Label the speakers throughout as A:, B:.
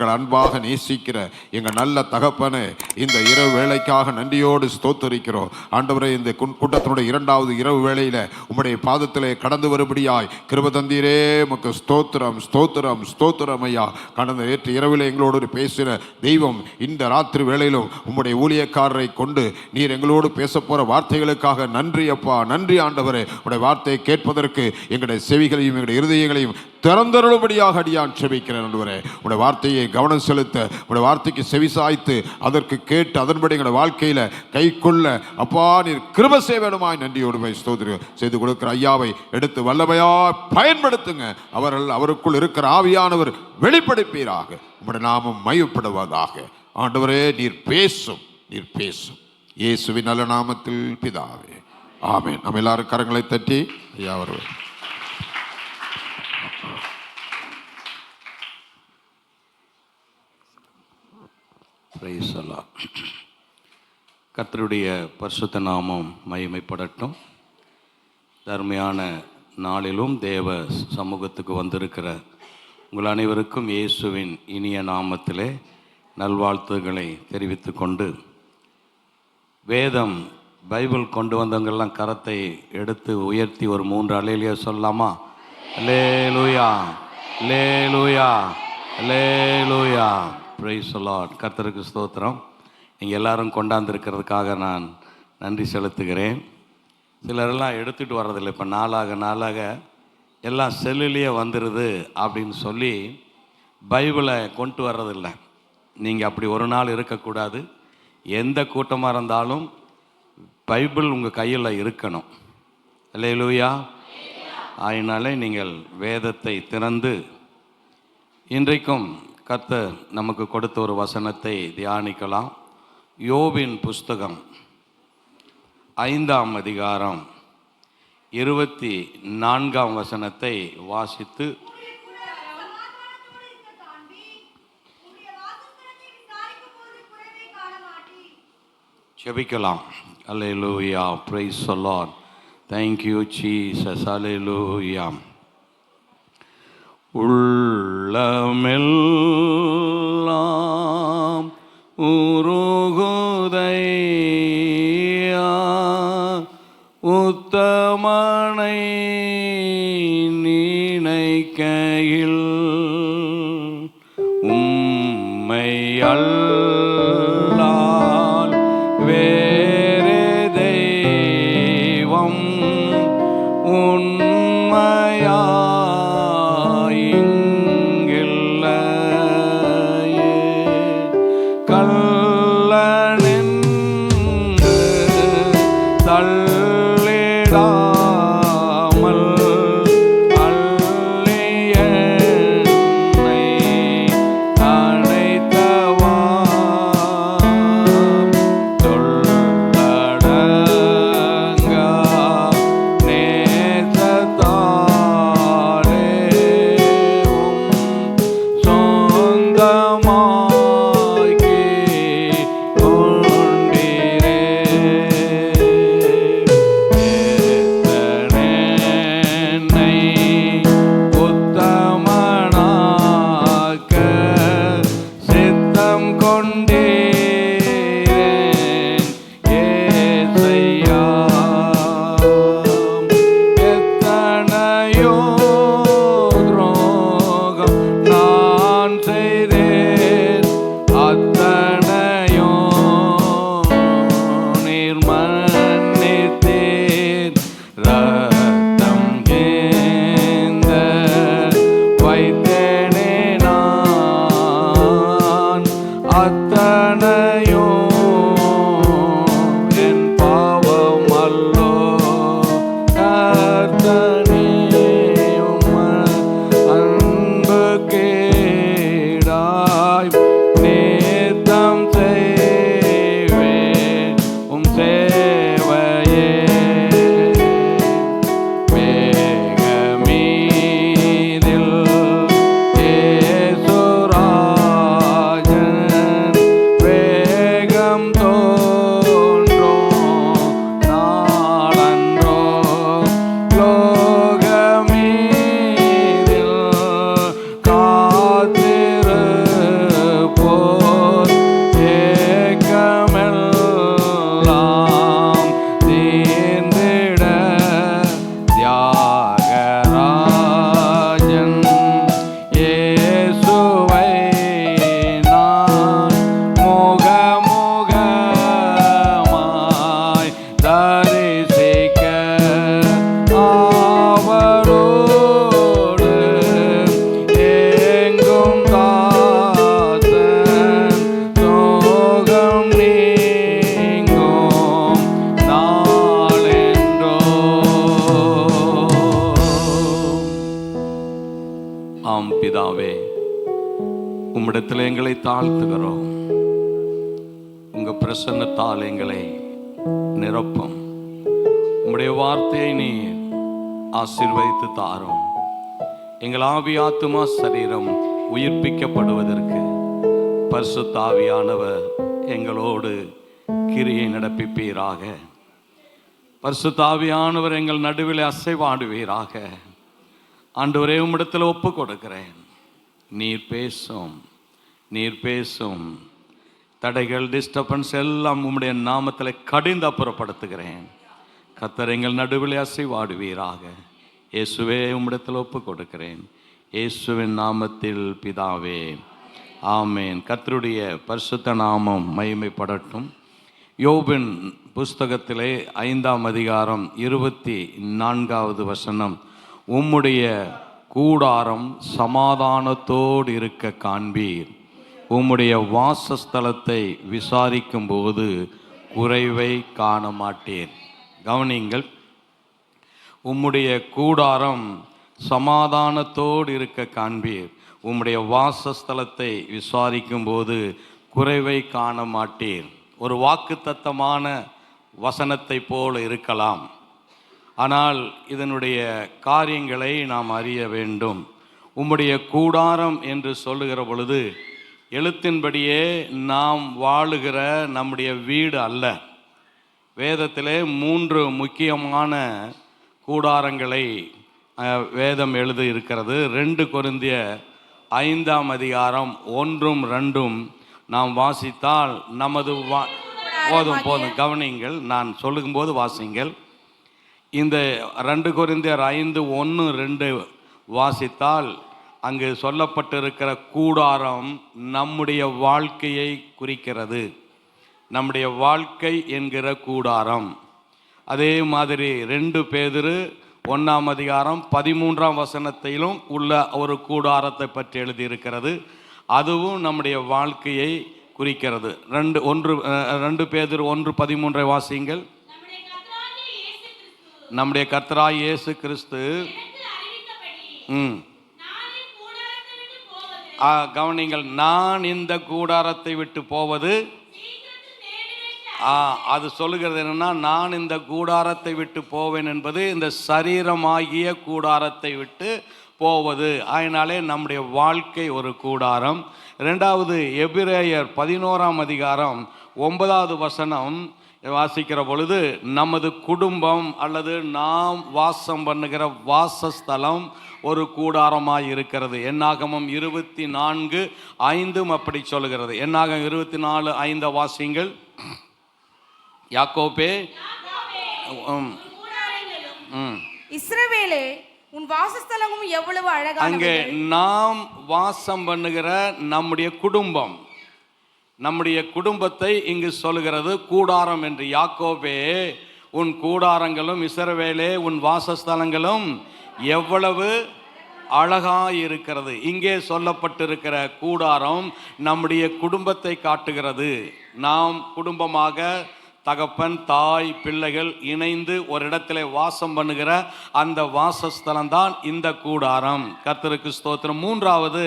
A: எங்கள் அன்பாக நேசிக்கிற எங்கள் நல்ல தகப்பனே, இந்த இரவு வேளைக்காக நன்றியோடு ஸ்தோத்தரிக்கிறோம். ஆண்டவரே, இந்த கூட்டத்தினுடைய இரண்டாவது இரவு வேளையில உம்முடைய பாதத்திலே கடந்து வரும்படியாய் கிருபை தந்தீரே. உமக்கு ஸ்தோத்திரம், ஸ்தோத்திரம், ஸ்தோத்திரம் ஐயா. கடந்த நேற்று இரவில் எங்களோடு பேசின தெய்வம் இந்த ராத்திரி வேளையிலும் உம்முடைய ஊழியக்காரரை கொண்டு நீர் எங்களோடு பேச போற வார்த்தைகளுக்காக நன்றி அப்பா, நன்றி ஆண்டவரே. உடைய வார்த்தையை கேட்பதற்கு எங்களுடைய செவிகளையும் எங்களுடைய இருதயங்களையும் திறந்தருளும்படியாக அடியான் செபிக்கிறேன். ஆண்டவரே, உடைய வார்த்தையை கவனம் செலுத்த, உடைய வார்த்தைக்கு செவிசாய்த்து அதற்கு கேட்டு அதன்படி எங்களுடைய வாழ்க்கையில கை கொள்ள அப்பா நீர் கிருபை செய்ய வேண்டுமாய் நன்றியோடு ஸ்தோத்திரம் செய்து கொடுக்கிற ஐயாவை எடுத்து வல்லமையா பயன்படுத்துங்க. அவருக்குள் இருக்கிற ஆவியானவர் வெளிப்படுப்பீராக. உம்முடைய நாமம் மையப்படுவதாக. ஆண்டவரே, நீர் பேசும், நீர் பேசும். இயேசுவின் நல்ல நாமத்தில் பிதாவே, ஆமென். நம்ம எல்லாரும் கரங்களை தட்டி ஐயா வருவார்.
B: கர்த்தருடைய பரிசுத்த நாமம் மகிமைப்படட்டும். தர்மையான நாளிலும் தேவ சமூகத்துக்கு வந்திருக்கிற உங்கள் அனைவருக்கும் இயேசுவின் இனிய நாமத்திலே நல்வாழ்த்துக்களை தெரிவித்து கொண்டு, வேதம் பைபிள் கொண்டு வந்தவங்கெல்லாம் கரத்தை எடுத்து உயர்த்தி ஒரு 3 அல்லேலூயா சொல்லலாமா? அல்லேலூயா, அல்லேலூயா, அல்லேலூயா. Praise the Lord. கர்த்தருக்கு ஸ்தோத்திரம். நீங்கள் எல்லாரும் கொண்டாந்துருக்கிறதுக்காக நான் நன்றி செலுத்துகிறேன். சிலரெல்லாம் எடுத்துகிட்டு வர்றதில்லை. இப்போ நாளாக எல்லாம் செல்லுலேயே வந்துடுது அப்படின்னு சொல்லி பைபிளை கொண்டு வர்றதில்லை. நீங்கள் அப்படி ஒரு நாள் இருக்கக்கூடாது. எந்த கூட்டமாக இருந்தாலும் பைபிள் உங்கள் கையில் இருக்கணும். அல்லேலூயா. அதனாலே நீங்கள் வேதத்தை திறந்து இன்றைக்கும் கர்த்தர் நமக்கு கொடுத்த ஒரு வசனத்தை தியானிக்கலாம். யோபின் புஸ்தகம் 5ஆம் அதிகாரம் 24ஆம் வசனத்தை வாசித்து ஜெபிக்கலாம். அல்லேலூயா. Praise the Lord. Thank you Jesus. அல்லேலூயா. உள்ளமெல்லாம் உருகுதையா உத்தமனை நினைக்கையில், உம்மை அல்லால் வேறு தெய்வம் உண்மையா Lord. ஆம் பிதாவே, உம்மிடத்தில் எங்களை தாழ்த்துகிறோம். உங்க பிரசன்னத்தால் எங்களை நிரப்பும். உம்முடைய வார்த்தையை நீர் ஆசீர்வதித்து தாரும். எங்கள் ஆவி ஆத்துமா சரீரம் உயிர்ப்பிக்கப்படுவதற்கு பரிசுத்த ஆவியானவர் எங்களோடு கிரியை நடப்பிப்பீராக. பரிசுத்த ஆவியானவர் எங்கள் நடுவில் அசைவாடுவீராக. ஆண்டவரே, உம்மிடத்தில் ஒப்பு கொடுக்கிறேன். நீர் பேசும், நீர் பேசும். தடைகள், டிஸ்டர்பன்ஸ் எல்லாம் உம்முடைய நாமத்தில் கடிந்து அப்புறப்படுத்துகிறேன். கர்த்தர் எங்கள் நடுவில் அசைவாடுவீராக. இயேசுவே, உம்மிடத்தில் ஒப்பு கொடுக்கிறேன். இயேசுவின் நாமத்தில் பிதாவே, ஆமேன். கர்த்தருடைய பரிசுத்த நாமம் மகிமைப்படட்டும். யோபின் புஸ்தகத்திலே 5ஆம் அதிகாரம் 24வது வசனம், உம்முடைய கூடாரம் சமாதானத்தோடு இருக்க காண்பீர், உம்முடைய வாசஸ்தலத்தை விசாரிக்கும் போது குறைவை காண மாட்டீர். கவனிங்கள், உம்முடைய கூடாரம் சமாதானத்தோடு இருக்க காண்பீர், உம்முடைய வாசஸ்தலத்தை விசாரிக்கும் போது குறைவை காண மாட்டீர். ஒரு வாக்குத்தத்தமான வசனத்தை போல இருக்கலாம், ஆனால் இதனுடைய காரியங்களை நாம் அறிய வேண்டும். உம்முடைய கூடாரம் என்று சொல்லுகிற பொழுது எழுத்தின்படியே நாம் வாழுகிற நம்முடைய வீடு அல்ல. வேதத்திலே 3 முக்கியமான கூடாரங்களை வேதம் எழுதி இருக்கிறது. 2 கொரிந்தியர் 5ஆம் அதிகாரம் 1, 2 நாம் வாசித்தால் நமது போதும் கவனிங்கள், நான் சொல்லும்போது வாசிங்கள். இந்த 2 கொரிந்தியர் 5, 1, 2 வாசித்தால் அங்கு சொல்லப்பட்டிருக்கிற கூடாரம் நம்முடைய வாழ்க்கையை குறிக்கிறது. நம்முடைய வாழ்க்கை என்கிற கூடாரம். அதே மாதிரி 2 பேதுரு 1ஆம் அதிகாரம் 13ஆம் வசனத்திலும் உள்ள ஒரு கூடாரத்தை பற்றி எழுதியிருக்கிறது. அதுவும் நம்முடைய வாழ்க்கையை குறிக்கிறது. 2 பேதுரு 1:13 வாசியுங்கள். நம்முடைய கர்த்தராகிய இயேசு கிறிஸ்து கவனிங்கள், நான் இந்த கூடாரத்தை விட்டு போவது, அது சொல்லுகிறது என்னன்னா, நான் இந்த கூடாரத்தை விட்டு போவேன் என்பது இந்த சரீரமாகிய கூடாரத்தை விட்டு போவது. அதனாலே நம்முடைய வாழ்க்கை ஒரு கூடாரம். 2வது எபிரேயர் 11ஆம் அதிகாரம் 9வது வசனம் வாசிக்கிற பொழுது, நமது குடும்பம் அல்லது நாம் வாசம் பண்ணுகிற வாசஸ்தலம் ஒரு கூடாரமாய் இருக்கிறது. என்னாகமம் 24:5 அப்படி சொல்லுகிறது. என்னாகமம் 24:5 வாசிங்கள். யாக்கோபே,
C: இஸ்ரவேலே, உன் வாசஸ்தலமும் எவ்வளவு அழகானது.
B: அங்கே நாம் வாசம் பண்ணுகிற நம்முடைய குடும்பம், நம்முடைய குடும்பத்தை இங்கு சொல்லுகிறது கூடாரம் என்று. யாக்கோபே, உன் கூடாரங்களும், இஸ்ரவேலே உன் வாசஸ்தலங்களும் எவ்வளவு அழகாயிருக்கிறது. இங்கே சொல்லப்பட்டிருக்கிற கூடாரம் நம்முடைய குடும்பத்தை காட்டுகிறது. நாம் குடும்பமாக தகப்பன், தாய், பிள்ளைகள் இணைந்து ஒரு இடத்துல வாசம் பண்ணுகிற அந்த வாசஸ்தலம்தான் இந்த கூடாரம். கர்த்தருக்கு ஸ்தோத்திரம். 3வது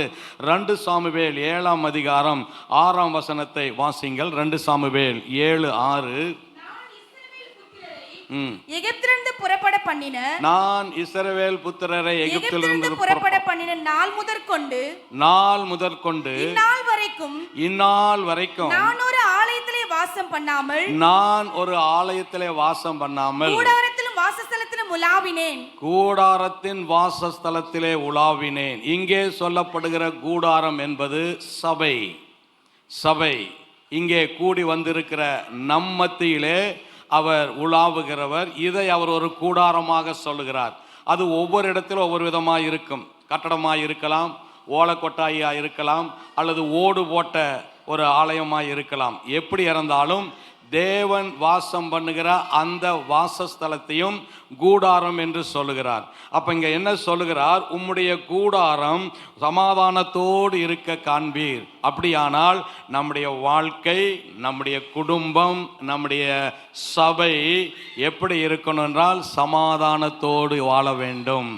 B: 2 சாமுவேல் 7ஆம் அதிகாரம் 6ஆம் வசனத்தை வாசிங்கள். 2 சாமுவேல் 7:6.
C: எகிப்திலிருந்து புறப்பட பண்ணின,
B: நான் இஸ்ரவேல் புத்திரரை எகிப்திலிருந்து
C: புறப்பட பண்ணின நாள் முதற்கொண்டு இந்நாள் வரைக்கும் நான் ஒரு ஆலயத்திலே வாசம் பண்ணாமல் கூடாரத்திலும் வாசஸ்தலத்திலே உலாவினேன். இங்கே சொல்லப்படுகிற கூடாரம் என்பது சபை. இங்கே கூடி வந்திருக்கிற நம் மத்தியிலே அவர் உலாவுகிறவர். இதை அவர் ஒரு கூடாரமாக சொல்லுகிறார். அது ஒவ்வொரு இடத்திலும் ஒவ்வொரு விதமாக இருக்கும். கட்டடமாக இருக்கலாம், ஓலக்கொட்டாயாக இருக்கலாம், அல்லது ஓடு போட்ட ஒரு ஆலயமாக இருக்கலாம். எப்படி இருந்தாலும் தேவன் வாசம் பண்ணுகிற அந்த வாசஸ்தலத்தையும் கூடாரம் என்று சொல்லுகிறார். அப்ப இங்க என்ன சொல்லுகிறார்? உம்முடைய கூடாரம் சமாதானத்தோடு இருக்க காண்பீர். அப்படியானால் நம்முடைய வாழ்க்கை, நம்முடைய குடும்பம், நம்முடைய சபை எப்படி இருக்கணும் என்றால் சமாதானத்தோடு வாழ வேண்டும்.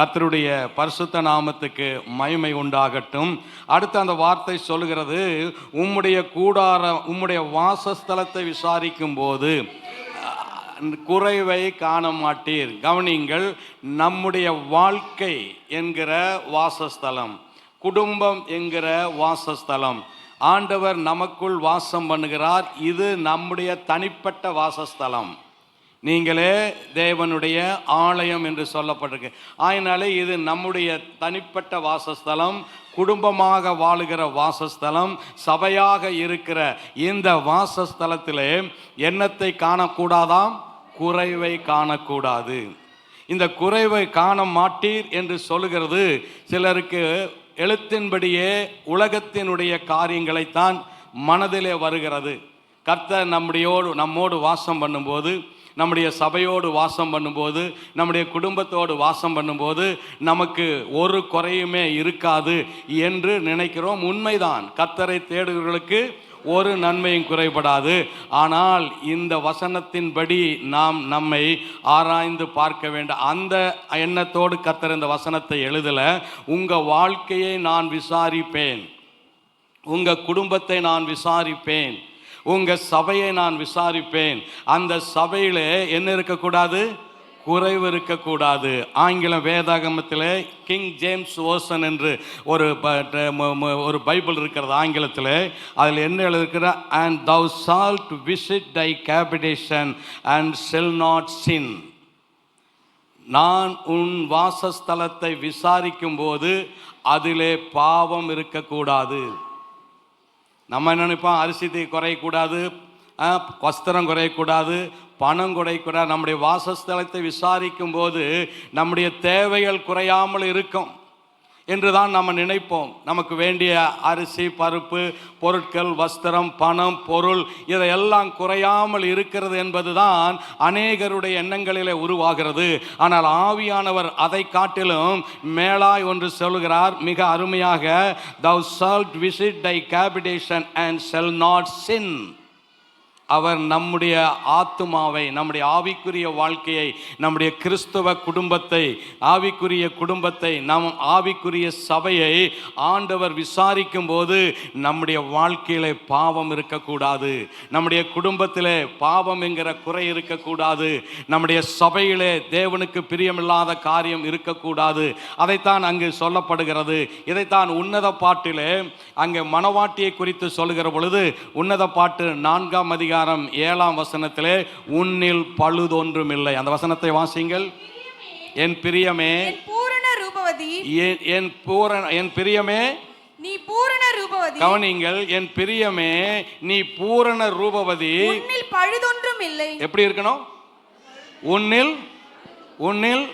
B: கர்த்தருடைய பரிசுத்த நாமத்துக்கு மகிமை உண்டாகட்டும். அடுத்து அந்த வார்த்தை சொல்லுகிறது, உம்முடைய வாசஸ்தலத்தை விசாரிக்கும் போது குறைவை காண மாட்டீர். கவனிங்கள், நம்முடைய வாழ்க்கை என்கிற வாசஸ்தலம், குடும்பம் என்கிற வாசஸ்தலம், ஆண்டவர் நமக்குள் வாசம் பண்ணுகிறார். இது நம்முடைய தனிப்பட்ட வாசஸ்தலம். நீங்களே தேவனுடைய ஆலயம் என்று சொல்லப்பட்டிருக்கு. அதனாலே இது நம்முடைய தனிப்பட்ட வாசஸ்தலம், குடும்பமாக வாழுகிற வாசஸ்தலம், சபையாக இருக்கிற இந்த வாசஸ்தலத்திலே என்னத்தை காணக்கூடாதாம்? குறைவை காணக்கூடாது. இந்த குறைவை காண மாட்டீர் என்று சொல்லுகிறது சிலருக்கு எழுத்தின்படியே உலகத்தினுடைய காரியங்களைத்தான் மனதிலே வருகிறது. கர்த்தர் நம்மோடு வாசம் பண்ணும்போது, நம்முடைய சபையோடு வாசம் பண்ணும்போது, நம்முடைய குடும்பத்தோடு வாசம் பண்ணும்போது நமக்கு ஒரு குறையுமே இருக்காது என்று நினைக்கிறோம். உண்மைதான், கர்த்தரை தேடுகிறவர்களுக்கு ஒரு நன்மையும் குறைபடாது. ஆனால் இந்த வசனத்தின்படி நாம் நம்மை ஆராய்ந்து பார்க்க வேண்டும். அந்த எண்ணத்தோடு கர்த்தர் இந்த வசனத்தை எழுதல. உங்கள் வாழ்க்கையை நான் விசாரிப்பேன், உங்கள் குடும்பத்தை நான் விசாரிப்பேன், உங்கள் சபையை நான் விசாரிப்பேன். அந்த சபையில் என்ன இருக்கக்கூடாது? குறைவு இருக்கக்கூடாது. ஆங்கில வேதாகமத்தில் கிங் ஜேம்ஸ் வேர்சன் என்று ஒரு பைபிள் இருக்கிறது ஆங்கிலத்தில். அதில் என்ன எழுதியிருக்கிற, and thou shalt visit thy habitation and shall not sin. நான் உன் வாசஸ்தலத்தை விசாரிக்கும் போது அதிலே பாவம் இருக்கக்கூடாது. நம்ம நினைப்போம் அரிசி குறையக்கூடாது, வஸ்திரம் குறையக்கூடாது, பணம் குறையக்கூடாது. நம்முடைய வாசஸ்தலத்தை விசாரிக்கும் போது நம்முடைய தேவைகள் குறையாமல் இருக்கும் என்று தான் நம்ம நினைப்போம். நமக்கு வேண்டிய அரிசி, பருப்பு, பொருட்கள், வஸ்திரம், பணம், பொருள் இதையெல்லாம் குறையாமல் இருக்கிறது என்பது தான் அநேகருடைய எண்ணங்களிலே உருவாகிறது. ஆனால் ஆவியானவர் அதை காட்டிலும் மேலாய் ஒன்று சொல்கிறார், மிக அருமையாக, thou shalt visit thy habitation and shall not sin. அவர் நம்முடைய ஆத்துமாவை, நம்முடைய ஆவிக்குரிய வாழ்க்கையை, நம்முடைய கிறிஸ்தவ குடும்பத்தை, ஆவிக்குரிய குடும்பத்தை, நம் ஆவிக்குரிய சபையை ஆண்டவர் விசாரிக்கும் போது நம்முடைய வாழ்க்கையிலே பாவம் இருக்கக்கூடாது, நம்முடைய குடும்பத்திலே பாவம் என்கிற குறை இருக்கக்கூடாது, நம்முடைய சபையிலே தேவனுக்கு பிரியமில்லாத காரியம் இருக்கக்கூடாது. அதைத்தான் அங்கு சொல்லப்படுகிறது. இதைத்தான் உன்னத பாட்டிலே அங்கே மணவாட்டியை குறித்து சொல்லுகிற பொழுது, உன்னத பாட்டு 4ஆம் அதிகாரம் 7ஆம் வசனத்திலே, உன்னில் பழுதொன்றும் இல்லை. அந்த வசனத்தை வாசிங்கள். என் பிரியமே,
D: பூரண ரூபவதி,
B: என் பிரியமே
D: நீ பூரண ரூபவதி.
B: கவனிங்கள், என் பிரியமே நீ பூரண ரூபவதி,
D: உன்னில் பழுதொன்றும் இல்லை.
B: எப்படி இருக்கணும்? உன்னில்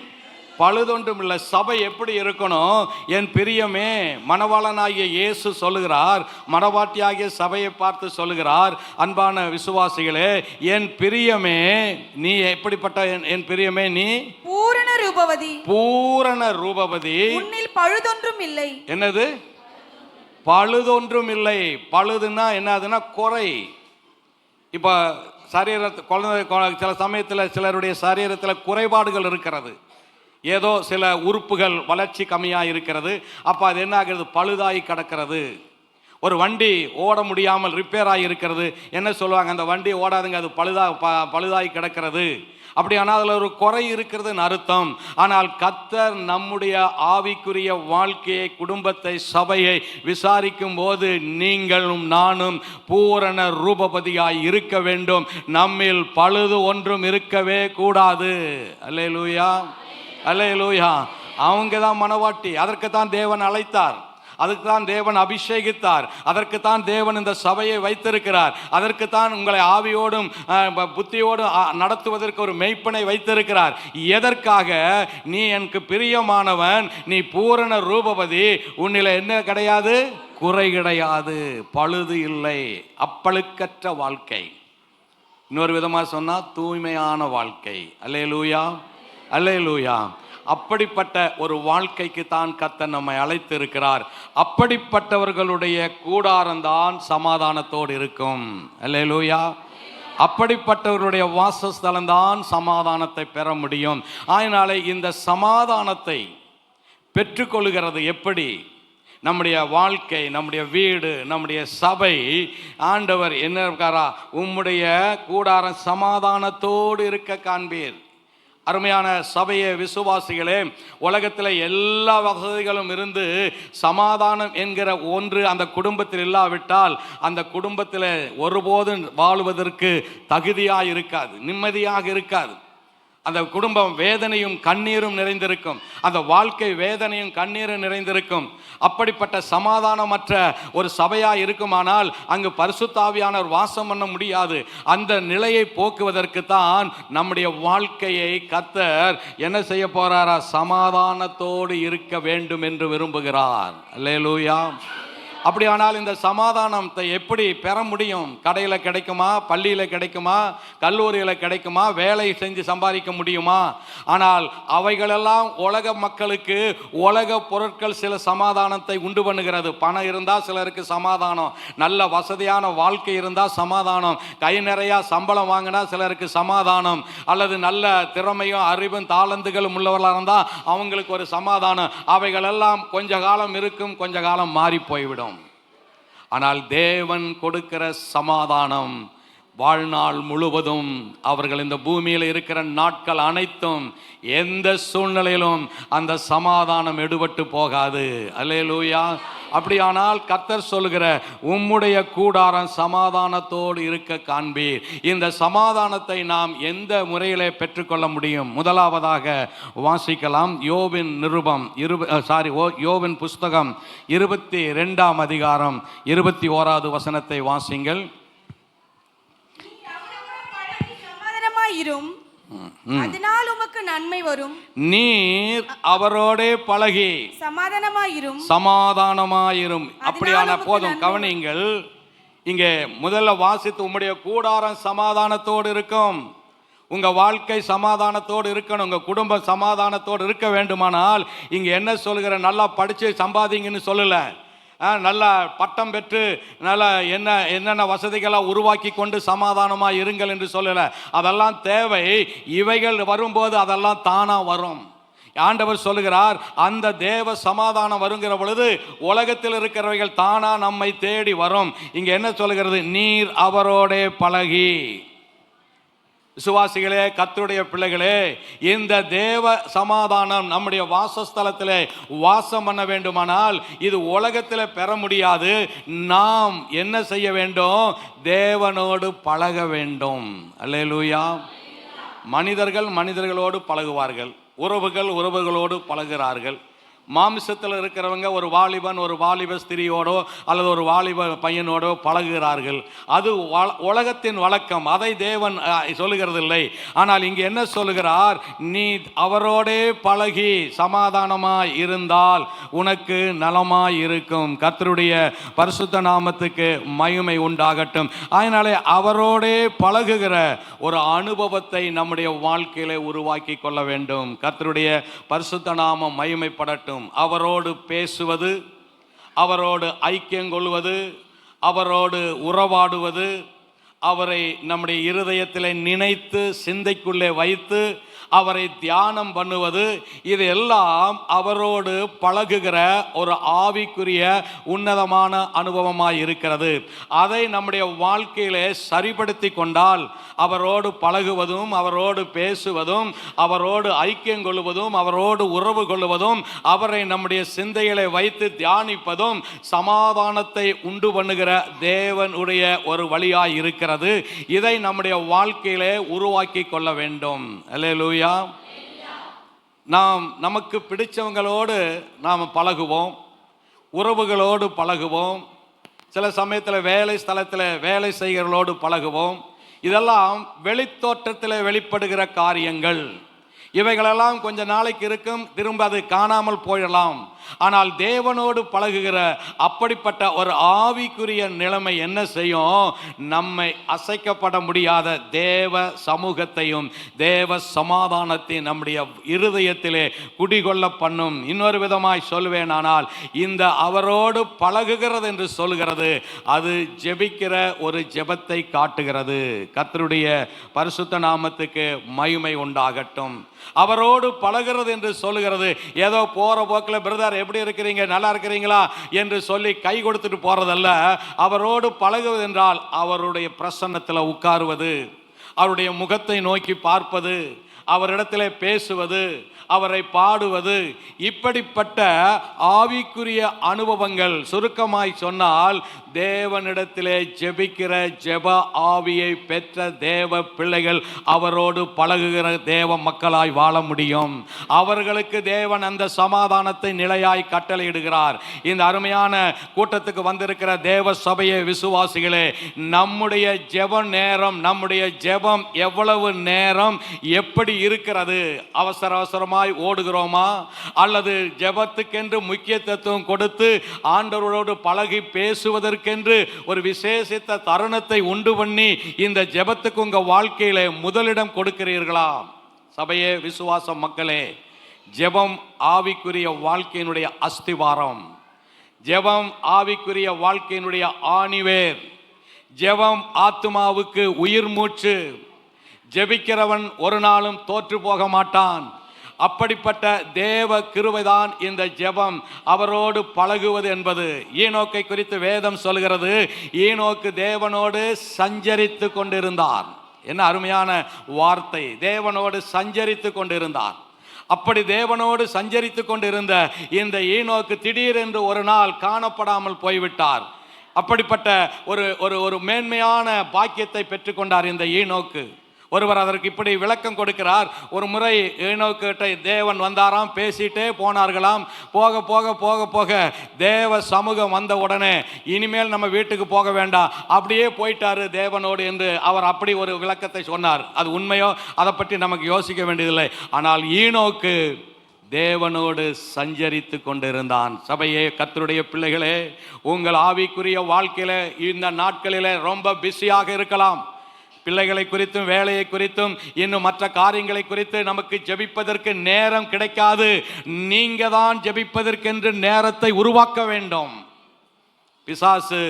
B: பழுதொன்றும் இல்லை. சபை எப்படி இருக்கணும்? என் பிரியமே, மணவாளனாகிய இயேசு சொல்லுகிறார், மணவாட்டியாகிய சபையை பார்த்து சொல்லுகிறார், அன்பான விசுவாசிகளே, என் பிரியமே நீ எப்படிப்பட்ட? என் பிரியமே நீ
D: பூரண ரூபவதி,
B: பூரண ரூபவதி,
D: உன்னில் பழுதொன்றும் இல்லை.
B: என்னது பழுதொன்றும் இல்லை? பழுதுன்னா என்னதுன்னா குறை. இப்போ சில சமயத்தில் சிலருடைய சரீரத்தில் குறைபாடுகள் இருக்கிறது. ஏதோ சில உறுப்புகள் வளர்ச்சி கம்மியாக இருக்கிறது. அப்போ அது என்ன ஆகிறது? பழுதாகி கிடக்கிறது. ஒரு வண்டி ஓட முடியாமல் ரிப்பேர் ஆகி இருக்கிறது. என்ன சொல்லுவாங்க? அந்த வண்டி ஓடாதுங்க, அது பழுதாகி கிடக்கிறது. அப்படியானால் அதில் ஒரு குறை இருக்கிறதுன்னு அர்த்தம். ஆனால் கர்த்தர் நம்முடைய ஆவிக்குரிய வாழ்க்கையை, குடும்பத்தை, சபையை விசாரிக்கும் போது நீங்களும் நானும் பூரண ரூபபதியாய் இருக்க வேண்டும். நம்மில் பழுது ஒன்றும் இருக்கவே கூடாது. அல்லேலூயா, அல்லேலூயா. அவங்க தான் மணவாட்டி. அதற்கு தான் தேவன் அழைத்தார், அதுக்கு தான் தேவன் அபிஷேகித்தார், அதற்கு தான் தேவன் இந்த சபையை வைத்திருக்கிறார், அதற்கு தான் உங்களை ஆவியோடும் புத்தியோடும் நடத்துவதற்கு ஒரு மெய்ப்பனை வைத்திருக்கிறார். எதற்காக? நீ எனக்கு பிரியமானவன், நீ பூரண ரூபவதி, உன்னில என்ன கிடையாது? குறை கிடையாது, பழுது இல்லை, அப்பழுக்கற்ற வாழ்க்கை. இன்னொரு விதமாக சொன்னால் தூய்மையான வாழ்க்கை. அல்லேலூயா, அல்லேலூயா. அப்படிப்பட்ட ஒரு வாழ்க்கைக்கு தான் கர்த்தர் நம்மை அழைத்திருக்கிறார். அப்படிப்பட்டவர்களுடைய கூடாரம்தான் சமாதானத்தோடு இருக்கும். அல்லேலூயா. அப்படிப்பட்டவருடைய வாசஸ்தலம்தான் சமாதானத்தை பெற முடியும். அதனாலே இந்த சமாதானத்தை பெற்றுக்கொள்கிறது எப்படி? நம்முடைய வாழ்க்கை, நம்முடைய வீடு, நம்முடைய சபை, ஆண்டவர் என்ன இருக்காரா, உம்முடைய கூடாரம் சமாதானத்தோடு இருக்க காண்பீர். அருமையான சபையே, விசுவாசிகளே, உலகத்தில் எல்லா வசதிகளும் இருந்து சமாதானம் என்கிற ஒன்று அந்த குடும்பத்தில் இல்லாவிட்டால் அந்த குடும்பத்தில் ஒருபோதும் வாழ்வதற்கு தகுதியாக இருக்காது, நிம்மதியாக இருக்காது. அந்த குடும்பம் வேதனையும் கண்ணீரும் நிறைந்திருக்கும், அந்த வாழ்க்கை வேதனையும் கண்ணீரும் நிறைந்திருக்கும். அப்படிப்பட்ட சமாதானமற்ற ஒரு சபையாக இருக்குமானால் அங்கு பரிசுத்த ஆவியானவர் வாசம் பண்ண முடியாது. அந்த நிலையை போக்குவதற்கு தான் நம்முடைய வாழ்க்கையை கர்த்தர் என்ன செய்ய போறாரா, சமாதானத்தோடு இருக்க வேண்டும் என்று விரும்புகிறார். அல்லேலூயா. அப்படியானால் இந்த சமாதானத்தை எப்படி பெற முடியும்? கடையில் கிடைக்குமா, பள்ளியில் கிடைக்குமா, கல்லூரியில் கிடைக்குமா, வேலை செஞ்சு சம்பாதிக்க முடியுமா? ஆனால் அவைகளெல்லாம் உலக மக்களுக்கு உலக பொருட்கள் சில சமாதானத்தை உண்டு பண்ணுகிறது. பணம் இருந்தால் சிலருக்கு சமாதானம், நல்ல வசதியான வாழ்க்கை இருந்தால் சமாதானம், கை நிறையா சம்பளம் வாங்கினா சிலருக்கு சமாதானம், அல்லது நல்ல திறமையும் அறிவும் தாளந்துகளும் உள்ளவர்களாக இருந்தால் அவங்களுக்கு ஒரு சமாதானம். அவைகளெல்லாம் கொஞ்ச காலம் இருக்கும், கொஞ்ச காலம் மாறி போய்விடும். ஆனால் தேவன் கொடுக்கிற சமாதானம் வாழ்நாள் முழுவதும், அவர்கள் இந்த பூமியில் இருக்கிற நாட்கள் அனைத்தும், எந்த சூழ்நிலையிலும் அந்த சமாதானம் எடுபட்டு போகாது. அல்லேலூயா. அப்படியானால் கர்த்தர் சொல்லுகிற உம்முடைய கூடாரம் சமாதானத்தோடு இருக்க காண்பீர். இந்த சமாதானத்தை நாம் எந்த முறையிலே பெற்றுக்கொள்ள முடியும்? முதலாவதாக வாசிக்கலாம், யோபின் நிருபம் யோபின் புஸ்தகம் 22ஆம் அதிகாரம் 21வது வசனத்தை வாசிங்கள்.
D: சமாதானமாயிரும், அதனால் உமக்கு நன்மை வரும்.
B: நீர் அவரோடே பழகி
D: சமாதானமாயிரும்,
B: சமாதானமாயிரும். அப்படியான போதும். கவனிங்கள், இங்கே முதல்ல வாசித்து உம்முடைய கூடாரம் சமாதானத்தோடு இருக்கும், உங்க வாழ்க்கை சமாதானத்தோடு இருக்கணும், உங்க குடும்பம் சமாதானத்தோடு இருக்க வேண்டுமானால் இங்க என்ன சொல்லுகிற, நல்லா படிச்சு சம்பாதிங்கன்னு சொல்லல, நல்லா பட்டம் பெற்று நல்லா என்னென்ன வசதிகளை உருவாக்கி கொண்டு சமாதானமாக இருங்கள் என்று சொல்லலை. அதெல்லாம் தேவை. இவைகள் வரும்போது அதெல்லாம் தானாக வரும். ஆண்டவர் சொல்லுகிறார், அந்த தேவ சமாதானம் வருகிற பொழுது உலகத்தில் இருக்கிறவைகள் தானா நம்மை தேடி வரும். இங்க என்ன சொல்லுகிறது? நீர் அவரோடே பழகி. விசுவாசிகளே, கர்த்தருடைய பிள்ளைகளே, இந்த தேவ சமாதானம் நம்முடைய வாசஸ்தலத்திலே வாசம் பண்ண வேண்டுமானால் இது உலகத்தில் பெற முடியாது. நாம் என்ன செய்ய வேண்டும்? தேவனோடு பழக வேண்டும். அல்லேலூயா. மனிதர்கள் மனிதர்களோடு பழகுவார்கள், உறவுகள் உறவுகளோடு பழகுகிறார்கள். மாமிசத்தில் இருக்கிறவங்க ஒரு வாலிபன் ஒரு வாலிப ஸ்திரியோடோ அல்லது ஒரு வாலிப பையனோடோ பழகுகிறார்கள். அது உலகத்தின் வழக்கம், அதை தேவன் சொல்லுகிறது இல்லை. ஆனால் இங்கே என்ன சொல்லுகிறார்? நீ அவரோடே பழகி சமாதானமாய் இருந்தால் உனக்கு நலமாய் இருக்கும். கர்த்தருடைய பரிசுத்த நாமத்துக்கு மகிமை உண்டாகட்டும். அதனாலே அவரோடே பழகுகிற ஒரு அனுபவத்தை நம்முடைய வாழ்க்கையில உருவாக்கி கொள்ள வேண்டும். கர்த்தருடைய பரிசுத்த நாமம் மகிமைப்படட்டும். அவரோடு பேசுவது, அவரோடு ஐக்கியம் கொள்வது, அவரோடு உறவாடுவது, அவரை நம்முடைய இருதயத்தில் நினைத்து சிந்தைக்குள்ளே வைத்து அவரை தியானம் பண்ணுவது, இது எல்லாம் அவரோடு பழகுகிற ஒரு ஆவிக்குரிய உன்னதமான அனுபவமாய் இருக்கிறது. அதை நம்முடைய வாழ்க்கையிலே சரிப்படுத்தி கொண்டால் அவரோடு பழகுவதும் அவரோடு பேசுவதும் அவரோடு ஐக்கியம் கொள்வதும் அவரோடு உறவு கொள்வதும் அவரை நம்முடைய சிந்தைகளை வைத்து தியானிப்பதும் சமாதானத்தை உண்டு பண்ணுகிற தேவனுடைய ஒரு வழியாய் இருக்கிறது. இதை நம்முடைய வாழ்க்கையிலே உருவாக்கி கொள்ள வேண்டும். அல்லேலூயா. நாம் நமக்கு பிடிச்சவங்களோடு நாம் பழகுவோம், உறவுகளோடு பழகுவோம், சில சமயத்தில் வேலை ஸ்தலத்தில் வேலை செய்கிறவர்களோடு பழகுவோம். இதெல்லாம் வெளித்தோற்றத்தில் வெளிப்படுகிற காரியங்கள். இவைகளெல்லாம் கொஞ்ச நாளைக்கு இருக்கும், திரும்ப அது காணாமல் போயிடலாம். ஆனால் தேவனோடு பழகுகிற அப்படிப்பட்ட ஒரு ஆவிக்குரிய நிலைமை என்ன செய்யும்? நம்மை அசைக்கப்பட முடியாத தேவ சமூகத்தையும் தேவ சமாதானத்தையும் நம்முடைய இருதயத்திலே குடிகொள்ள பண்ணும். இன்னொரு விதமாய் சொல்வேனானால், இந்த அவரோடு பழகுகிறது என்று சொல்கிறது, அது ஜெபிக்கிற ஒரு ஜெபத்தை காட்டுகிறது. கர்த்தருடைய பரிசுத்த நாமத்துக்கு மகிமை உண்டாகட்டும். அவரோடு பழகிறது என்று சொல்லுகிறது ஏதோ போற போக்கில் பிரதர் எப்படி இருக்கிறீங்க, நல்லா இருக்கிறீங்களா என்று சொல்லி கை கொடுத்துட்டு போறதல்ல. அவரோடு பழகுவது என்றால் அவருடைய பிரசன்னத்தில் உட்காருவது, அவருடைய முகத்தை நோக்கி பார்ப்பது, அவரிடத்தில் பேசுவது, அவரை பாடுவது, இப்படிப்பட்ட ஆவிக்குரிய அனுபவங்கள். சுருக்கமாய் சொன்னால் தேவனிடத்திலே ஜெபிக்கிற ஜெப ஆவியை பெற்ற தேவ பிள்ளைகள் அவரோடு பழகுகிற தேவ மக்களாய் வாழ முடியும். அவர்களுக்கு தேவன் அந்த சமாதானத்தை நிலையாய் கட்டளையிடுகிறார். இந்த அருமையான கூட்டத்துக்கு வந்திருக்கிற தேவ சபையை விசுவாசிகளே, நம்முடைய ஜெப நேரம், நம்முடைய ஜெபம் எவ்வளவு நேரம் எப்படி இருக்கிறது? அவசர அவசரமாய் ஓடுகிறோமா, அல்லது ஜெபத்துக்கென்று முக்கியத்துவம் கொடுத்து ஆண்டவரோடு பழகி பேசுவதற்கென்று ஒரு விசேஷித்த தருணத்தை உண்டு பண்ணி இந்த ஜெபத்துக்கு உங்க வாழ்க்கையில முதலிடம் கொடுக்கிறீர்களா? சபையே, விசுவாச மக்களே, ஜெபம் ஆவிக்குரிய வாழ்க்கையினுடைய அஸ்திவாரம். ஜெபம் ஆவிக்குரிய வாழ்க்கையினுடைய ஆணிவேர். ஜெபம் ஆத்துமாவுக்கு உயிர் மூச்சு. ஜெபிக்கிறவன் ஒரு நாளும் தோற்று போக மாட்டான். அப்படிப்பட்ட தேவ கிருபைதான் இந்த ஜெபம், அவரோடு பழகுவது என்பது. ஈனோக்கை குறித்து வேதம் சொல்கிறது, ஈனோக்கு தேவனோடு சஞ்சரித்து கொண்டிருந்தார். என்ன அருமையான வார்த்தை! தேவனோடு சஞ்சரித்து கொண்டிருந்தார். அப்படி தேவனோடு சஞ்சரித்து கொண்டிருந்த இந்த ஈனோக்கு திடீரென்று ஒரு நாள் காணப்படாமல் போய்விட்டார். அப்படிப்பட்ட ஒரு மேன்மையான பாக்கியத்தை பெற்றுக்கொண்டார் இந்த ஈனோக்கு. ஒருவர் அதற்கு இப்படி விளக்கம் கொடுக்கிறார். ஒரு முறை ஏனோக்கிட்ட தேவன் வந்தாராம், பேசிட்டே போனார்களாம். போக போக போக போக தேவ சமூகம் வந்த உடனே இனிமேல் நம்ம வீட்டுக்கு போக வேண்டாம், அப்படியே போயிட்டாரு தேவனோடு என்று அவர் அப்படி ஒரு விளக்கத்தை சொன்னார். அது உண்மையோ அதை பற்றி நமக்கு யோசிக்க வேண்டியதில்லை. ஆனால் ஈனோக்கு தேவனோடு சஞ்சரித்து கொண்டிருந்தான். சபையே, கர்த்தருடைய பிள்ளைகளே, உங்கள் ஆவிக்குரிய வாழ்க்கையில இந்த நாட்களில ரொம்ப பிஸியாக இருக்கலாம். பிள்ளைகளை குறித்தும் வேலையை குறித்தும் இன்னும் மற்ற காரியங்களை குறித்து நமக்கு ஜெபிப்பதற்கு நேரம் கிடைக்காது. நீங்க தான் ஜெபிப்பதற்கென்று நேரத்தை உருவாக்க வேண்டும். பிசாசு